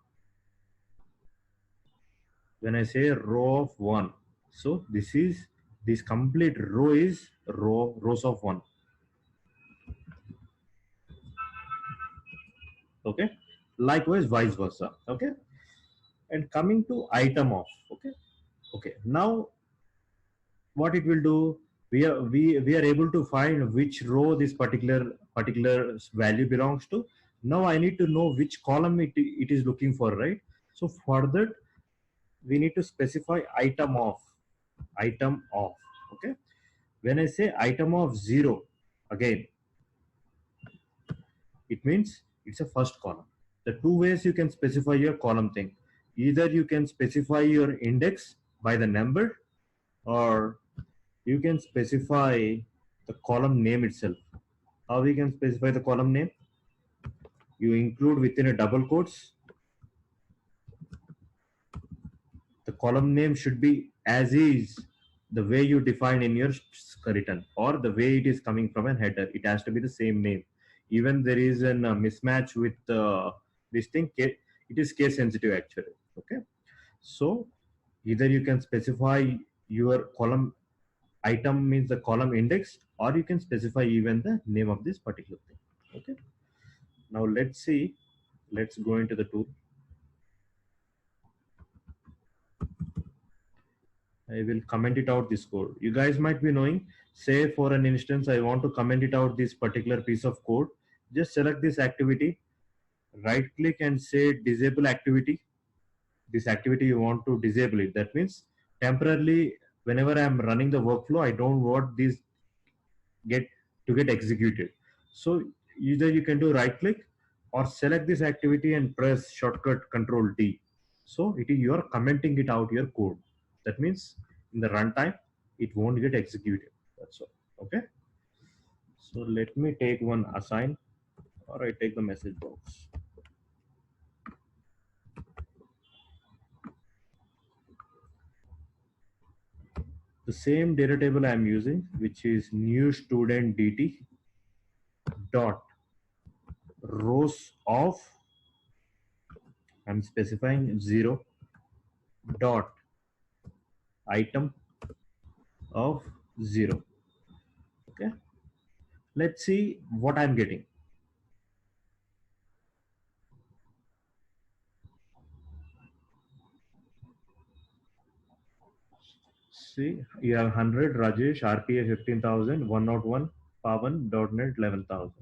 when I say row of 1, so this complete row is rows of 1. Okay, likewise vice versa. Okay, and coming to item of, okay, now what it will do, we are able to find which row this particular value belongs to. Now I need to know which column it is looking for, right? So for that we need to specify item of. Okay, when I say item of 0, again it means it's a first column. The two ways you can specify your column thing, either you can specify your index by the number, or you can specify the column name itself. How we can specify the column name? You include within a double quotes, the column name should be as is the way you define in your written, or the way it is coming from a header. It has to be the same name. Even there is a mismatch with this thing, it is case sensitive actually. Okay, so either you can specify your column item means the column index, or you can specify even the name of this particular thing. Okay, now let's see, let's go into the tool. I will comment it out this code. You guys might be knowing, say for an instance, I want to comment it out this particular piece of code. Just select this activity, right click and say disable activity. This activity you want to disable it. That means temporarily, whenever I'm running the workflow, I don't want this get executed. So either you can do right click or select this activity and press shortcut Control D. So it is, you are commenting it out your code. That means in the runtime it won't get executed. That's all. Okay, so let me take one assign, or I take the message box. The same data table I am using, which is new student DT dot rows of, I'm specifying 0 dot item of 0. Okay, let's see what I'm getting. See, you have 100 Rajesh, RPA 15,000, 101 Pavan, .NET 11,000.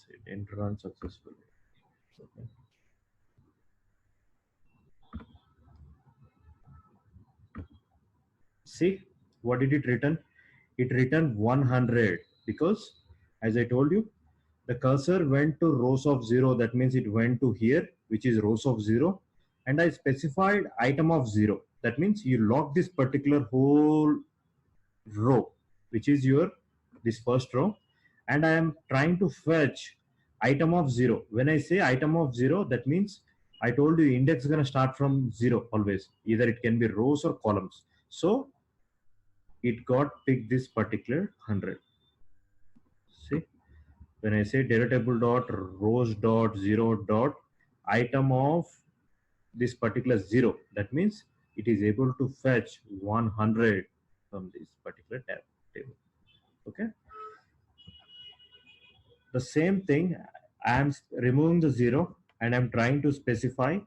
It didn't run successfully. Okay. See, what did it return? It returned 100 because, as I told you, the cursor went to rows of 0. That means it went to here, which is rows of 0. And I specified item of 0. That means you lock this particular whole row, which is your this first row. And I am trying to fetch item of 0. When I say item of 0, that means I told you index is going to start from 0 always. Either it can be rows or columns. So it got picked this particular 100. See, when I say data table dot rows dot 0 dot item of this particular 0, that means it is able to fetch 100 from this particular table. Okay, the same thing, I am removing the 0 and I'm trying to specify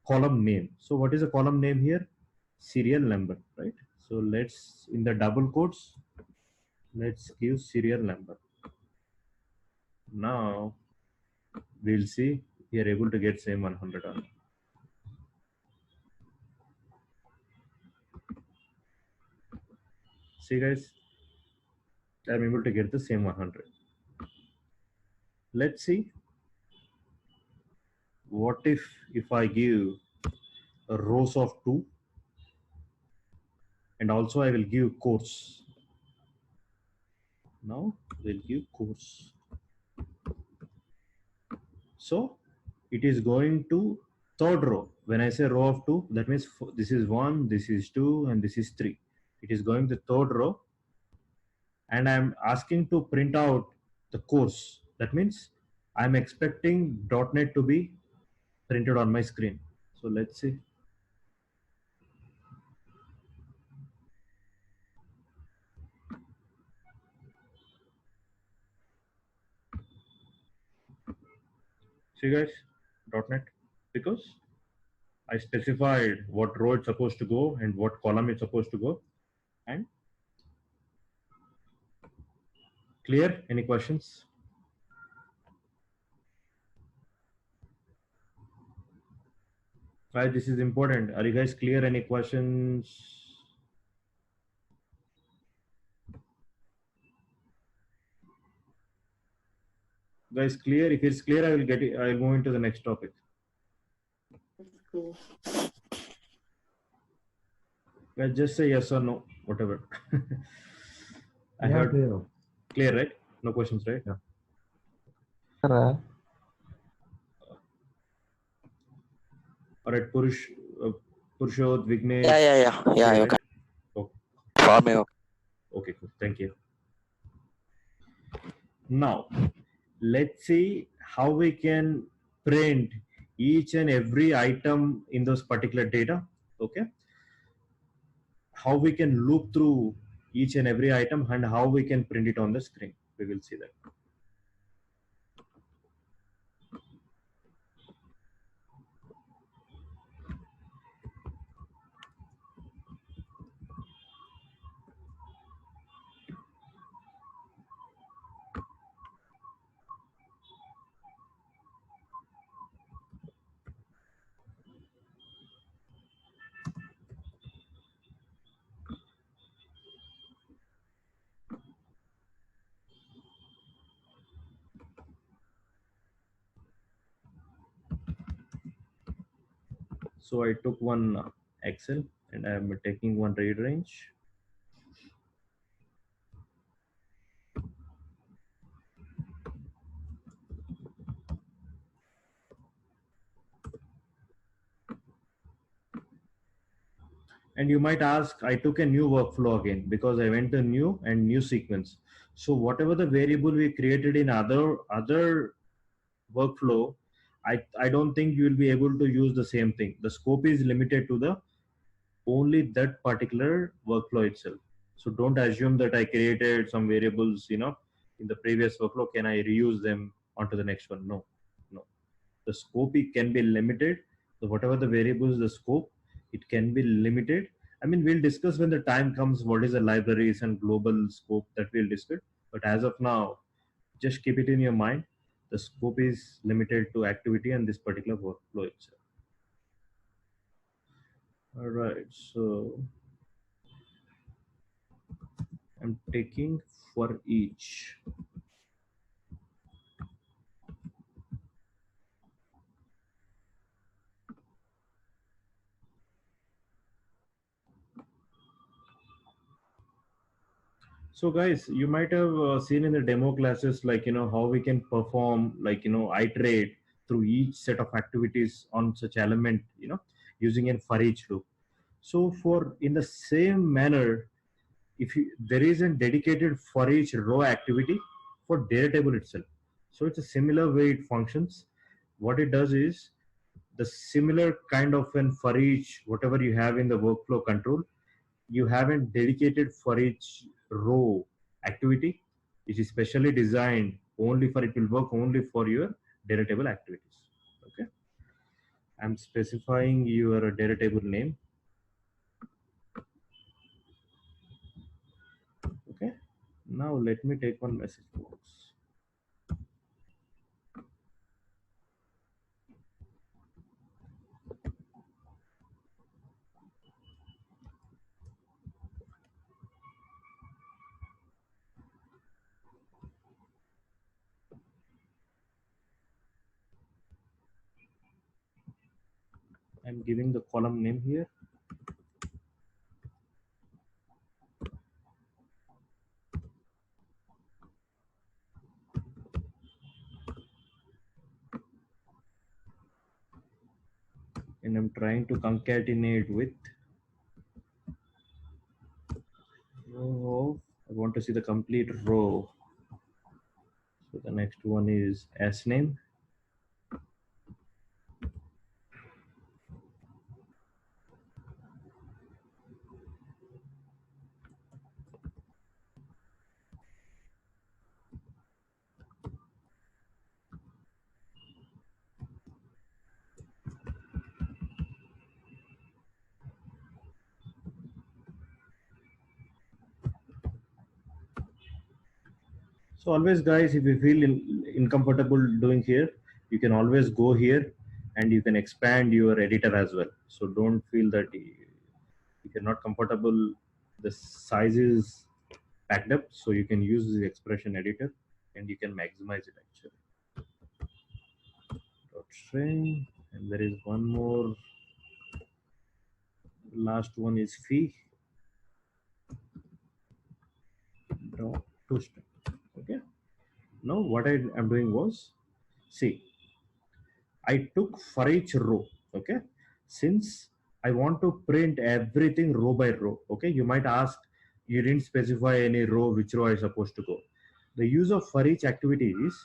column name. So what is a column name here? Serial number, right? So let's, in the double quotes, let's give serial number. Now we'll see we are able to get same 100 on. See guys, I'm able to get the same 100. let's see what if I give rows of 2 and also I will give course. Now we'll give course. So it is going to third row. When I say row of 2, that means this is 1, this is 2, and this is 3. It is going to third row, and I'm asking to print out the course. That means I'm expecting .NET to be printed on my screen. So let's see. See guys, .NET, because I specified what row it's supposed to go and what column it's supposed to go. And clear? Any questions? Right, this is important. Are you guys clear? Any questions? Guys, clear? If it's clear, I will get it. I'll move into the next topic. Guys, just say yes or no, whatever. I heard clear. clear, right? No questions, right? Yeah. All right, Purushot, Vignesh. Yeah. clear, You right? can. Okay. For me, okay. Okay, cool. Thank you. Now, let's see how we can print each and every item in those particular data. Okay. How we can loop through each and every item and how we can print it on the screen. We will see that. So I took one Excel and I am taking one read range. And you might ask, I took a new workflow again because I went to new and new sequence. So whatever the variable we created in other workflow, I don't think you will be able to use the same thing. The scope is limited to the only that particular workflow itself. So don't assume that I created some variables, in the previous workflow. Can I reuse them onto the next one? No. The scope can be limited. So whatever the variables, the scope, it can be limited. I mean, we'll discuss when the time comes what is the libraries and global scope that we'll discuss. But as of now, just keep it in your mind. The scope is limited to activity and this particular workflow itself. All right, so I'm taking for each. So guys, you might have seen in the demo classes, like, how we can perform, like, iterate through each set of activities on such element, using a for each loop. So for in the same manner, if there is a dedicated for each row activity for data table itself. So it's a similar way it functions. What it does is the similar kind of an for each, whatever you have in the workflow control, you haven't dedicated for each row activity, which is specially designed only for, it will work only for your data table activities. Okay. I'm specifying your data table name. Okay. Now let me take one message box. I'm giving the column name here. And I'm trying to concatenate with row. I want to see the complete row. So the next one is S name. So always guys, if you feel uncomfortable doing here, you can always go here and you can expand your editor as well. So don't feel that if you're not comfortable, the size is packed up. So you can use the expression editor and you can maximize it actually. Dot string, and there is one more. Last one is fee. Dot to string. Okay. Now what I am doing was, see, I took for each row, okay? Since I want to print everything row by row, okay? You might ask, you didn't specify any row, which row I supposed to go. The use of for each activity is,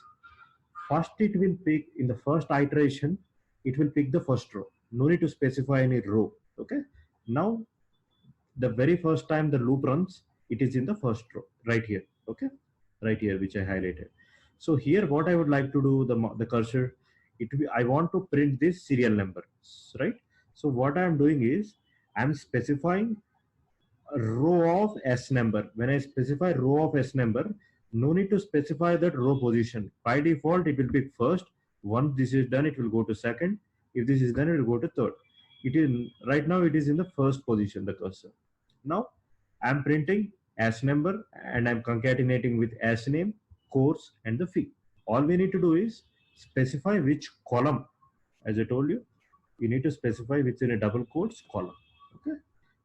first it will pick, in the first iteration, it will pick the first row. No need to specify any row, okay? Now, the very first time the loop runs, it is in the first row, right here, okay? Right here, which I highlighted. So here, what I would like to do, the cursor, I want to print this serial number, right? So what I'm doing is, I'm specifying a row of S number. When I specify row of S number, no need to specify that row position. By default, it will be first. Once this is done, it will go to second. If this is done, it will go to third. It is right now, it is in the first position, the cursor. Now I'm printing S number and I'm concatenating with S name, course, and the fee. All we need to do is specify which column. As I told you, you need to specify within a double quotes column. Okay.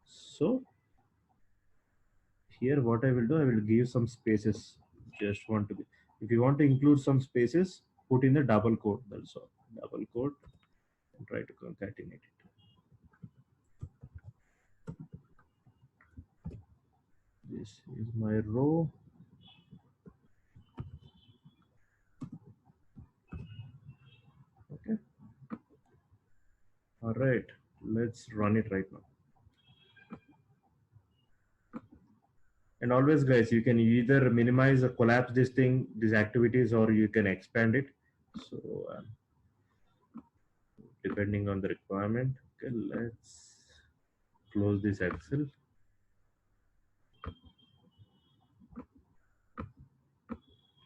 So here what I will do, I will give some spaces. Just want to be, if you want to include some spaces, put in the double quote. That's all. Double quote and try to concatenate it. This is my row. Okay. All right, let's run it right now. And always guys, you can either minimize or collapse this thing, these activities, or you can expand it. So depending on the requirement. Okay, let's close this Excel.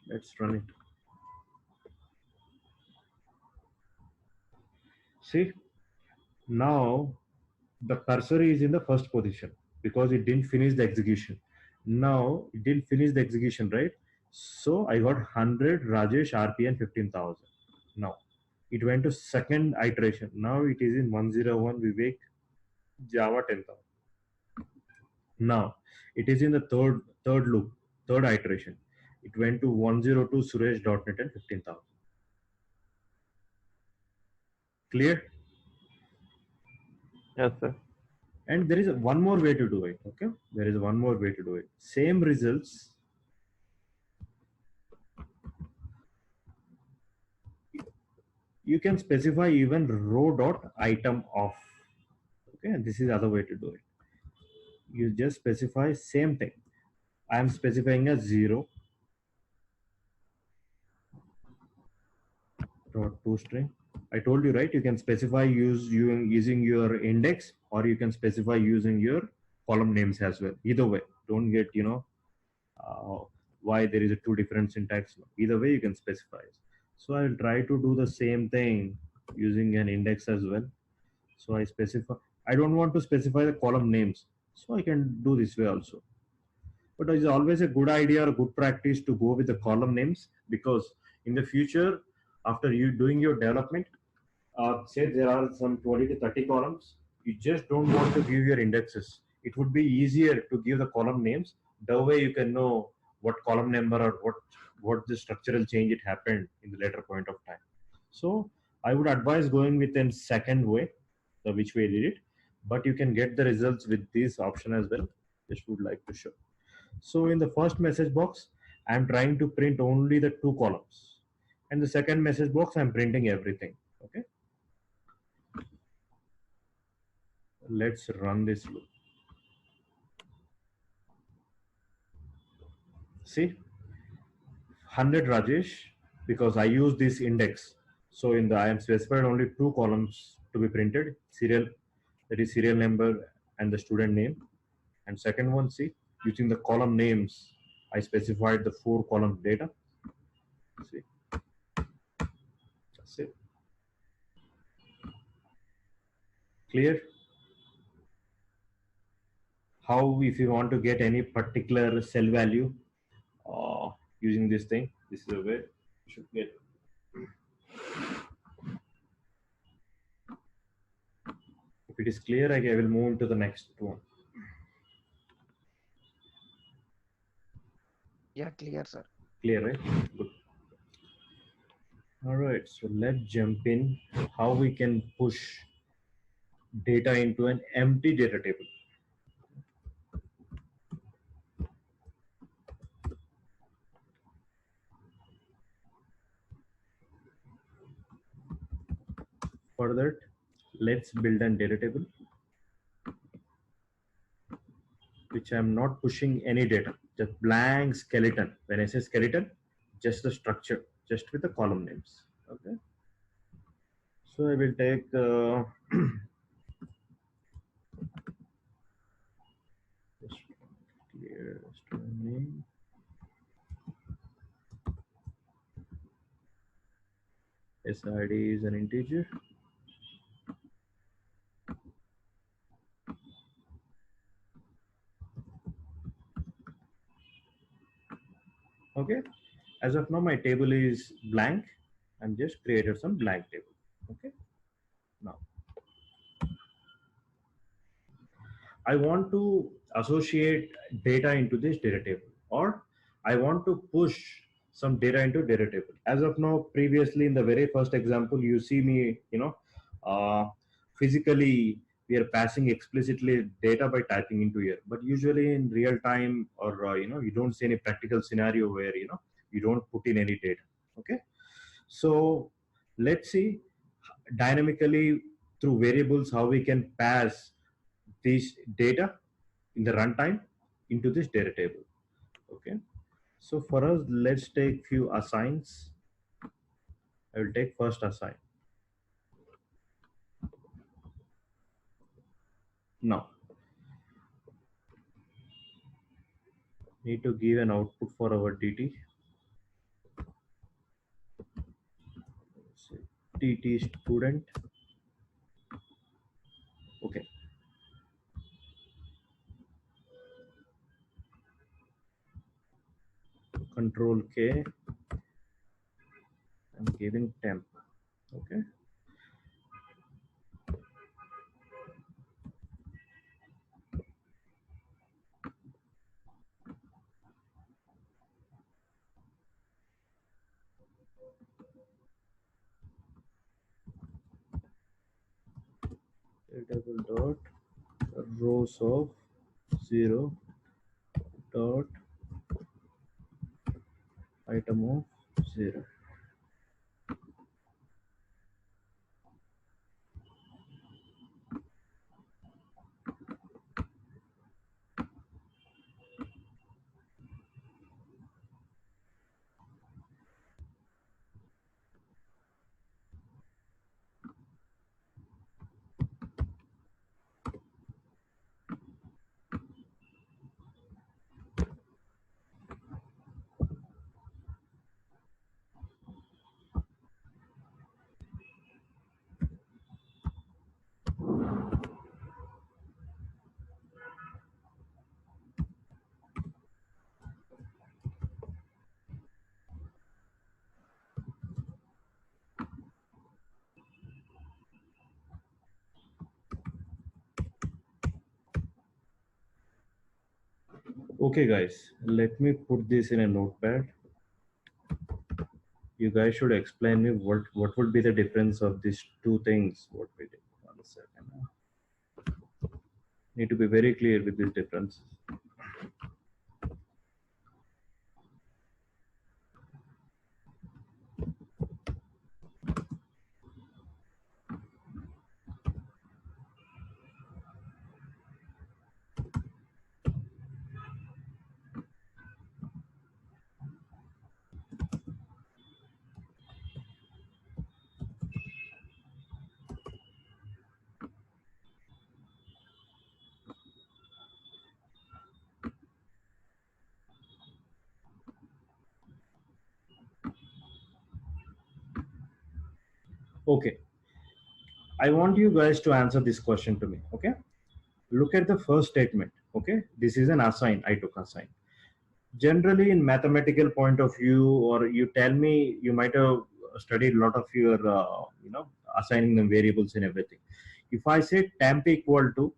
Let's run it. See, now the cursor is in the first position because it didn't finish the execution. Now it didn't finish the execution, right? So I got 100 Rajesh RPN 15,000. Now it went to second iteration. Now it is in 101 Vivek Java 10,000. Now it is in the third loop, third iteration. It went to 102 Suresh.net and 15,000. Clear? Yes, sir. And there is one more way to do it. Okay, there is one more way to do it. Same results. You can specify even row dot item off. Okay, and this is the other way to do it. You just specify same thing. I am specifying a 0 dot toString. I told you, right? You can specify using your index, or you can specify using your column names as well. Either way, don't get why there is a two different syntax. Either way, you can specify. So I will try to do the same thing using an index as well. So I specify. I don't want to specify the column names, so I can do this way also. But it's always a good idea or good practice to go with the column names, because in the future, after you doing your development, say there are some 20 to 30 columns. You just don't want to give your indexes. It would be easier to give the column names. The way you can know what column number or what the structural change it happened in the later point of time. So I would advise going with a second way, which way I did it, but you can get the results with this option as well. Just would like to show. So in the first message box, I'm trying to print only the 2 columns, and the second message box I'm printing everything. Okay, let's run this loop. See, 100 Rajesh, because I use this index. So in the I am specified only 2 columns to be printed, serial, that is serial number and the student name. And second one, see, using the column names, I specified the 4 column data. See, that's it. Clear? How, if you want to get any particular cell value using this thing, this is a way you should get. If it is clear, I will move to the next one. Yeah, clear, sir. Clear, right? Good. All right, so let's jump in how we can push data into an empty data table. For that, let's build a data table which I'm not pushing any data, just blank skeleton. When I say skeleton, just the structure, just with the column names. Okay. So I will take just clear student name. SID is an integer. Okay. As of now, my table is blank. I'm just created some blank table. Okay. Now, I want to associate data into this data table, or I want to push some data into data table. As of now, previously in the very first example, you see me, physically we are passing explicitly data by typing into here. But usually in real time, or you don't see any practical scenario where you don't put in any data. Okay, so let's see dynamically through variables how we can pass this data in the runtime into this data table. Okay, so for us, let's take few assigns. I will take first assign. Now, need to give an output for our DT. DT student. Okay. Control K. I'm giving temp. Okay. Double dot rows of 0 dot item of 0. Okay, guys, let me put this in a notepad. You guys should explain me what would be the difference of these two things. What we did. 1 second. Need to be very clear with this difference. Okay, I want you guys to answer this question to me. Okay, look at the first statement. Okay, this is an assign. I took assign. Generally, in mathematical point of view, or you tell me, you might have studied a lot of your, assigning them variables and everything. If I say temp equal to,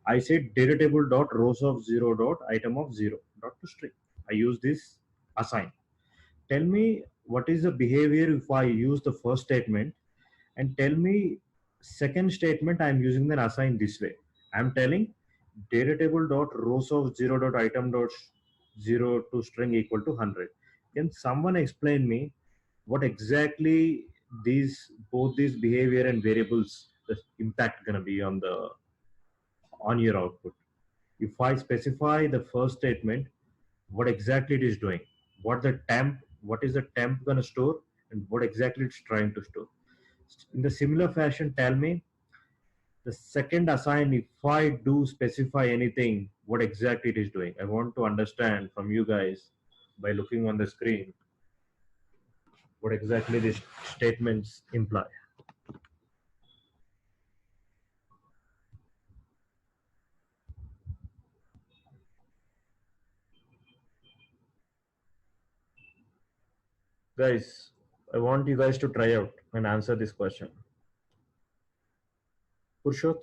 I say data table dot rows of 0 dot item of 0 dot to string. I use this assign. Tell me what is the behavior if I use the first statement, and tell me second statement I'm using the assign this way. I'm telling data table dot rows of 0 dot item dot 0 to string equal to 100. Can someone explain me what exactly these both these behavior and variables the impact gonna be on your output? If I specify the first statement, what exactly it is doing, what is the temp gonna store, and what exactly it's trying to store. In the similar fashion, tell me the second assign, if I do specify anything, what exactly it is doing. I want to understand from you guys by looking on the screen what exactly these statements imply. Guys, I want you guys to try out and answer this question. Purshot?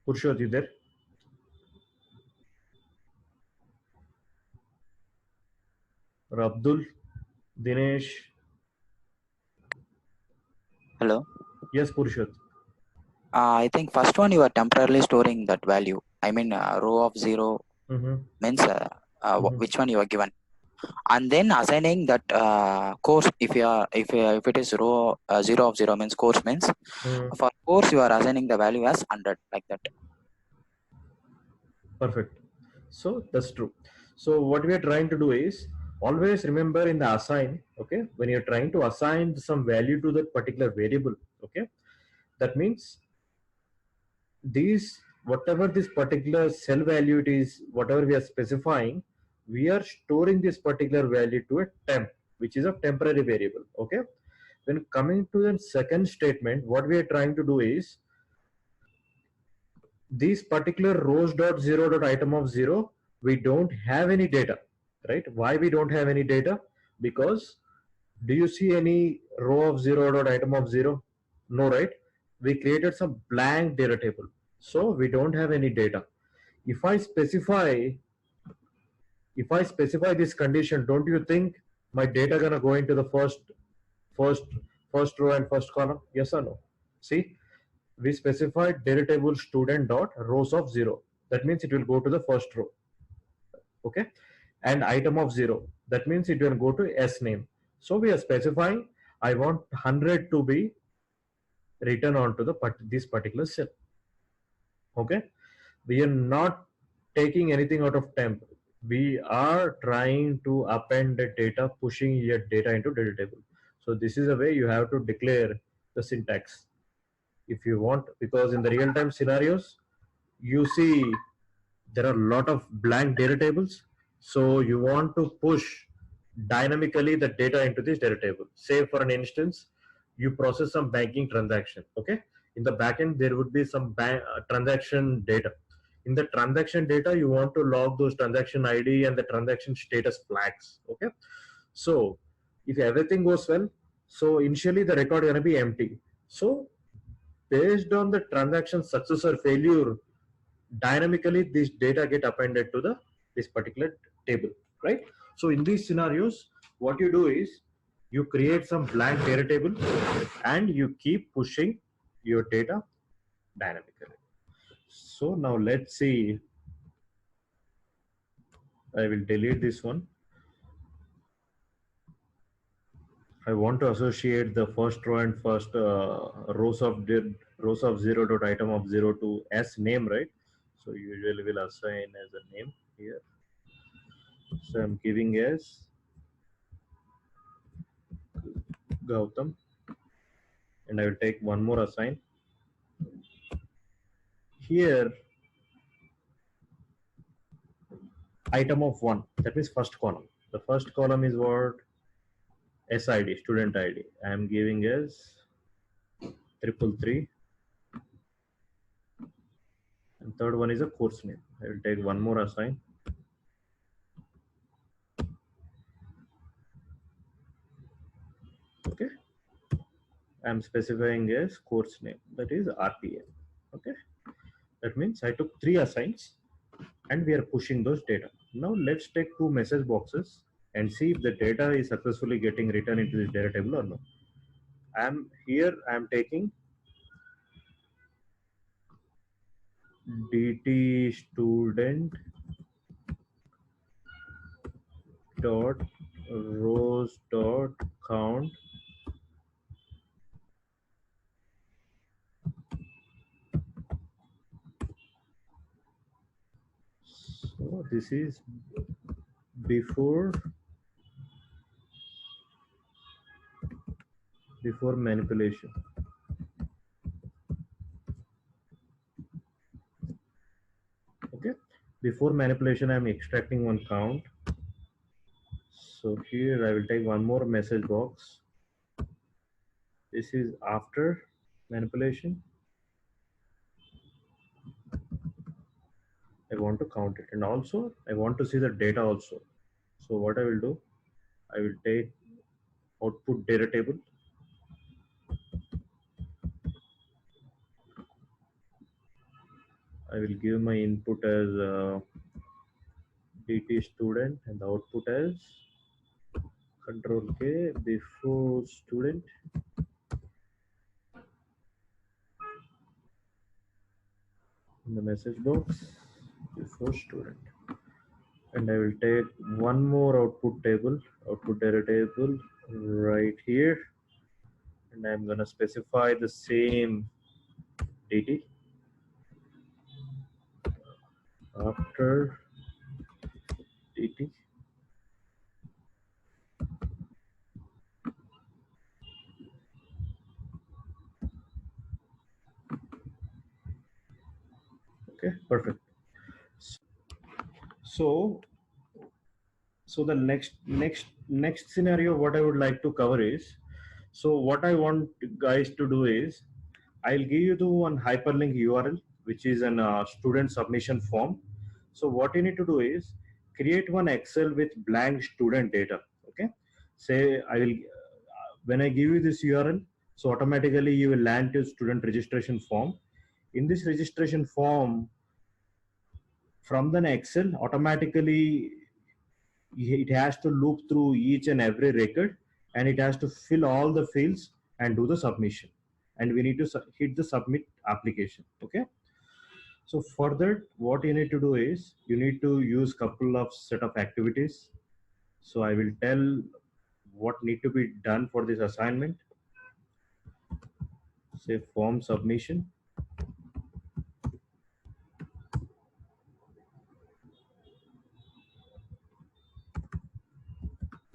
Purshot, you there? Or Abdul? Dinesh? Hello. Yes, Purshot. I think first one you are temporarily storing that value. I mean, row of 0 Mm-hmm. means Mhm. which one you are given, and then assigning that course. If it is row 0 of 0 means course means Mm, for course you are assigning the value as 100 like that. perfect. So that's true. So what we are trying to do is always remember in the assign, okay, when you're trying to assign some value to that particular variable, okay, that means these whatever this particular cell value it is, whatever we are specifying, we are storing this particular value to a temp, which is a temporary variable. Okay. When coming to the second statement, what we are trying to do is these particular rows dot 0 dot item of 0, we don't have any data, right? Why we don't have any data? Because do you see any row of 0 dot item of 0? No, right? We created some blank data table, so we don't have any data. If I specify this condition, don't you think my data gonna go into the first first row and first column? Yes or no? See, we specified data table student dot rows of 0. That means it will go to the first row. Okay, and item of 0. That means it will go to S name. So we are specifying I want 100 to be written onto this particular cell. Okay, we are not taking anything out of temp. We are trying to append the data, pushing your data into data table. So this is a way you have to declare the syntax if you want, because in the real-time scenarios, you see there are a lot of blank data tables. So you want to push dynamically the data into this data table. Say for an instance, you process some banking transaction. Okay, in the backend there would be some transaction data. In the transaction data, you want to log those transaction ID and the transaction status flags. Okay, so if everything goes well, so initially the record is going to be empty. So based on the transaction success or failure, dynamically this data get appended to the this particular table, right? So in these scenarios, what you do is you create some blank data table and you keep pushing your data dynamically. So now let's see. I will delete this one. I want to associate the first row and first rows of 0 dot item of 0 to s name, right? So usually we'll assign as a name here. So I'm giving as Gautam, and I will take one more assign. Here, item of 1, that means first column. The first column is what? SID, student ID. I am giving as 333. And third one is a course name. I will take one more assign. Okay. I am specifying as course name, that is RPM. Okay. That means I took 3 assigns and we are pushing those data. Now let's take 2 message boxes and see if the data is successfully getting written into this data table or not. I'm taking dt student dot rows dot count so this is before manipulation. Okay, before manipulation I'm extracting one count. So here I will take one more message box. This is after manipulation. I want to count it, and also I want to see the data also. So what I will do, I will take output data table. I will give my input as dt student and the output as control K before student. In the message box before student, and I will take one more output data table right here, and I'm gonna specify the same dt after dt. Okay, perfect. So the next scenario what I would like to cover is, so what I want guys to do is I'll give you the one hyperlink URL which is an student submission form. So what you need to do is create one Excel with blank student data. Okay, say I will when I give you this URL, so automatically you will land to student registration form. In this registration form, from the Excel, automatically it has to loop through each and every record, and it has to fill all the fields and do the submission, and we need to hit the submit application. Okay, so for that what you need to do is you need to use couple of set of activities. So I will tell what need to be done for this assignment. Say form submission.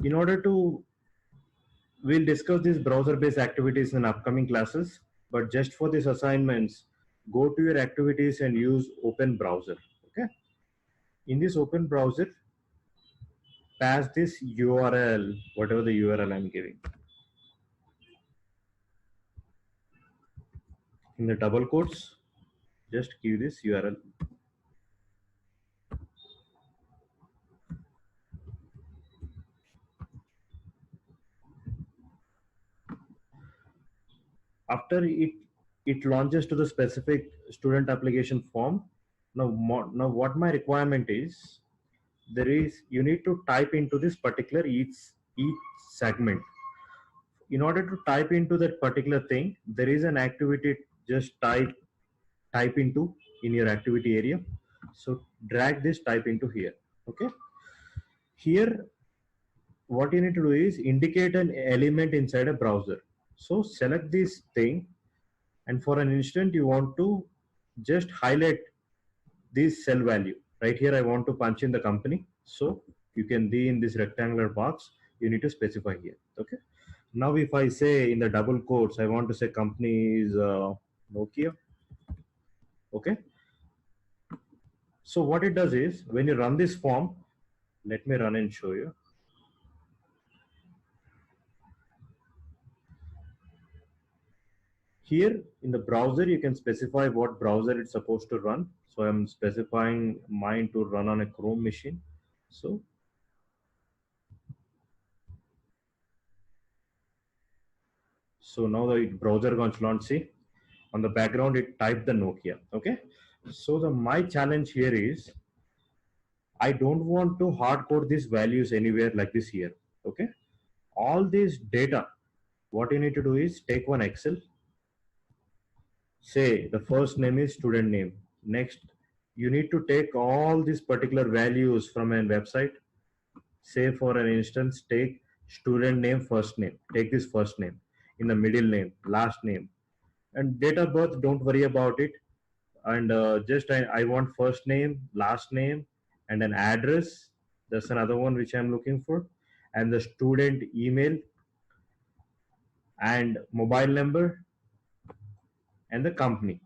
In order to, we'll discuss these browser-based activities in upcoming classes, but just for these assignments, go to your activities and use open browser. Okay, in this open browser, pass this URL, whatever the URL I'm giving. In the double quotes, just give this URL. After it it launches to the specific student application form. Now what my requirement is, there is, you need to type into this particular each segment. In order to type into that particular thing, there is an activity, just type into in your activity area. So drag this type into here. Okay, here what you need to do is indicate an element inside a browser. So select this thing, and for an instant you want to just highlight this cell value. Right here I want to punch in the company, so you can be in this rectangular box, you need to specify here. Okay, now if I say in the double quotes, I want to say company is Nokia. Okay, so what it does is, when you run this form, let me run and show you. Here in the browser, you can specify what browser it's supposed to run. So I'm specifying mine to run on a Chrome machine. So now the browser going to launch. See, on the background, it typed the Nokia. Okay. So my challenge here is, I don't want to hard code these values anywhere like this here. Okay. All this data, what you need to do is take one Excel. Say the first name is student name. Next, you need to take all these particular values from a website. Say for an instance, take student name, first name. Take this first name, in the middle name, last name, and date of birth. Don't worry about it. And just I want first name, last name, and an address. That's another one which I'm looking for, and the student email and mobile number and the company.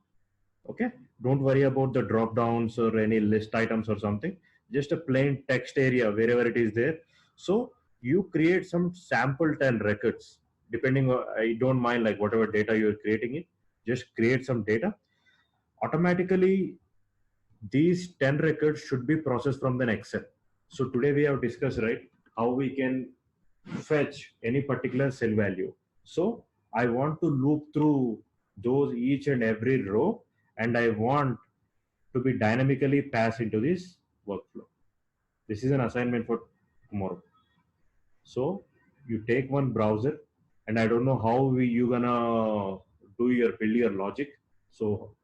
Okay, don't worry about the drop downs or any list items or something, just a plain text area wherever it is there. So you create some sample 10 records, depending on, I don't mind like whatever data you're creating it, just create some data. Automatically these 10 records should be processed from the Excel. So today we have discussed, right, how we can fetch any particular cell value. So I want to loop through those each and every row, and I want to be dynamically passed into this workflow. This is an assignment for tomorrow. So you take one browser, and I don't know how you gonna build your logic. So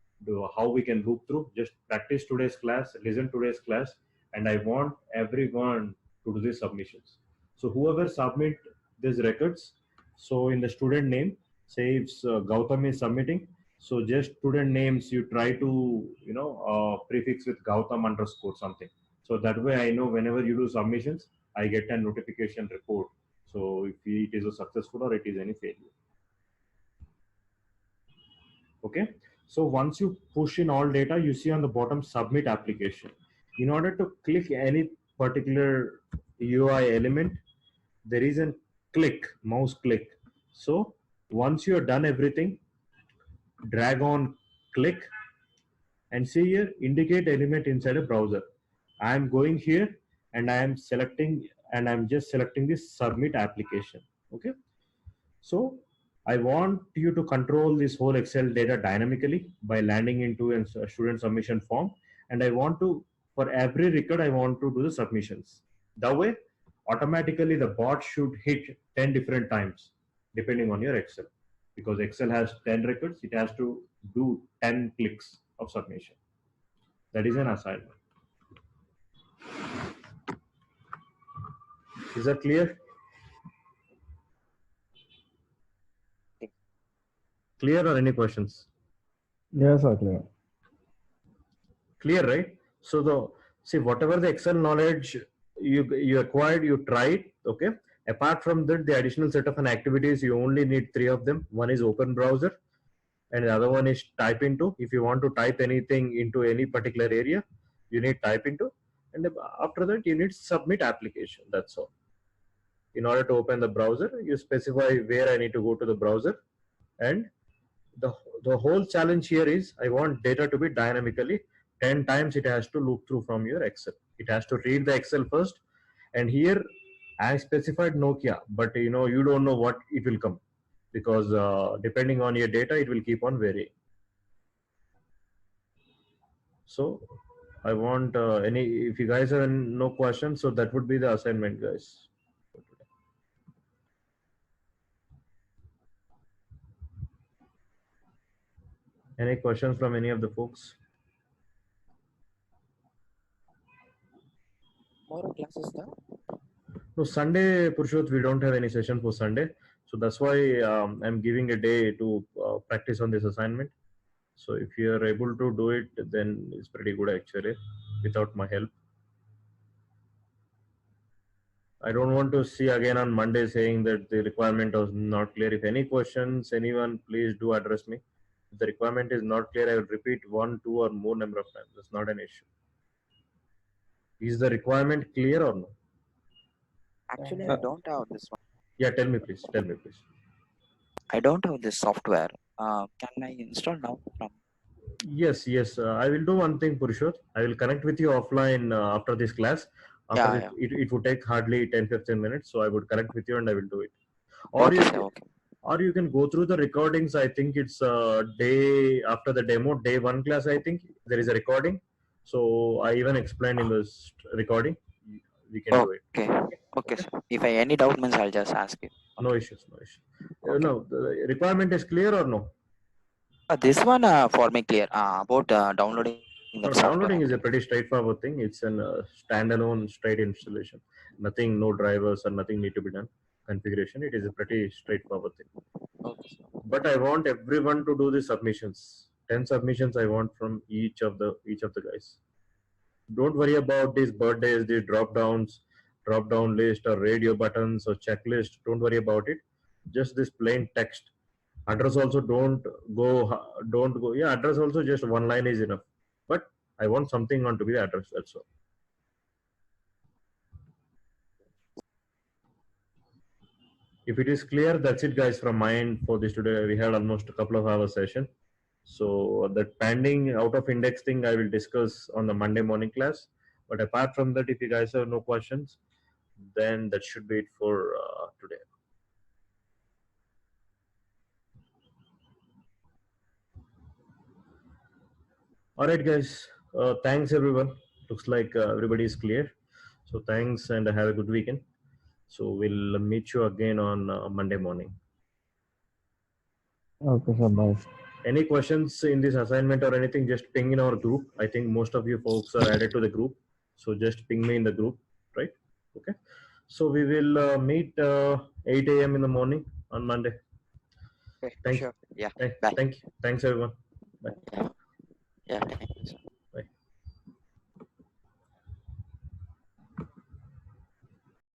how we can loop through, just practice today's class, listen today's class, and I want everyone to do these submissions. So whoever submit these records, so in the student name, say if Gautam is submitting, so just student names you try to prefix with Gautam underscore something. So that way I know whenever you do submissions, I get a notification report. So if it is a successful or it is any failure. Okay. So once you push in all data, you see on the bottom submit application. In order to click any particular UI element, there is a click, mouse click. So once you have done everything, drag on click, and see here, indicate element inside a browser. I am going here and I am selecting, and I'm just selecting this submit application. Okay. So I want you to control this whole Excel data dynamically by landing into a student submission form. And I want to, for every record, I want to do the submissions. That way, automatically the bot should hit 10 different times depending on your Excel. Because Excel has 10 records, it has to do 10 clicks of submission. That is an assignment. Is that clear? Clear or any questions? Yes, sir, clear. Clear, right? So see, whatever the Excel knowledge you acquired, you tried. Okay. Apart from that, the additional set of activities, you only need 3 of them. One is open browser, and the other one is type into. If you want to type anything into any particular area, you need type into, and after that you need submit application. That's all. In order to open the browser, you specify where I need to go to the browser, and the whole challenge here is I want data to be dynamically 10 times. It has to loop through from your Excel. It has to read the Excel first, and here I specified Nokia, but you don't know what it will come, because depending on your data, it will keep on varying. So I want if you guys have no questions, so that would be the assignment, guys. Any questions from any of the folks? Tomorrow class is there? No, Sunday, Purushot, we don't have any session for Sunday. So that's why I'm giving a day to practice on this assignment. So if you are able to do it, then it's pretty good actually, without my help. I don't want to see again on Monday saying that the requirement was not clear. If any questions, anyone, please do address me. If the requirement is not clear, I will repeat 1, 2, or more number of times. That's not an issue. Is the requirement clear or no? Actually, I don't have this one. Yeah, tell me please. Tell me please. I don't have this software. Can I install now from? Yes, yes. I will do one thing, Purushot. I will connect with you offline after this class. After Yeah, this, it would take hardly 10-15 minutes. So I would connect with you and I will do it. Or Okay, you, sir. Okay. or you can go through the recordings. I think it's day after the demo, day 1 class. I think there is a recording. So I even explained in this recording. We can do it. Okay. Okay, sir. If I any doubt means I'll just ask you. No issues. No issues. Okay. No, the requirement is clear or no? This one for me clear. About downloading No, that software. downloading is a pretty straightforward thing. It's an standalone straight installation. Nothing, no drivers or nothing need to be done. Configuration. It is a pretty straightforward thing. Okay, sir. But I want everyone to do the submissions. 10 submissions I want from each of the guys. Don't worry about these birthdays, the drop down list or radio buttons or checklist. Don't worry about it. Just this plain text. Address also don't go. Yeah, address also just one line is enough. But I want something on to be the address. That's all. If it is clear, that's it, guys. From my end for this today, we had almost a couple of hours session. So that pending out of index thing I will discuss on the Monday morning class. But apart from that, if you guys have no questions, then that should be it for today. All right, guys. Thanks, everyone. Looks like everybody is clear. So thanks and have a good weekend. So we'll meet you again on Monday morning. Okay, sir. Bye. Any questions in this assignment or anything, just ping in our group. I think most of you folks are added to the group. So just ping me in the group, right? Okay. So we will meet 8 a.m. in the morning on Monday. Okay, Thank sure. Yeah. you. Bye. Thank you. Thanks, everyone. Bye. Yeah. Yeah. Thank you, sir.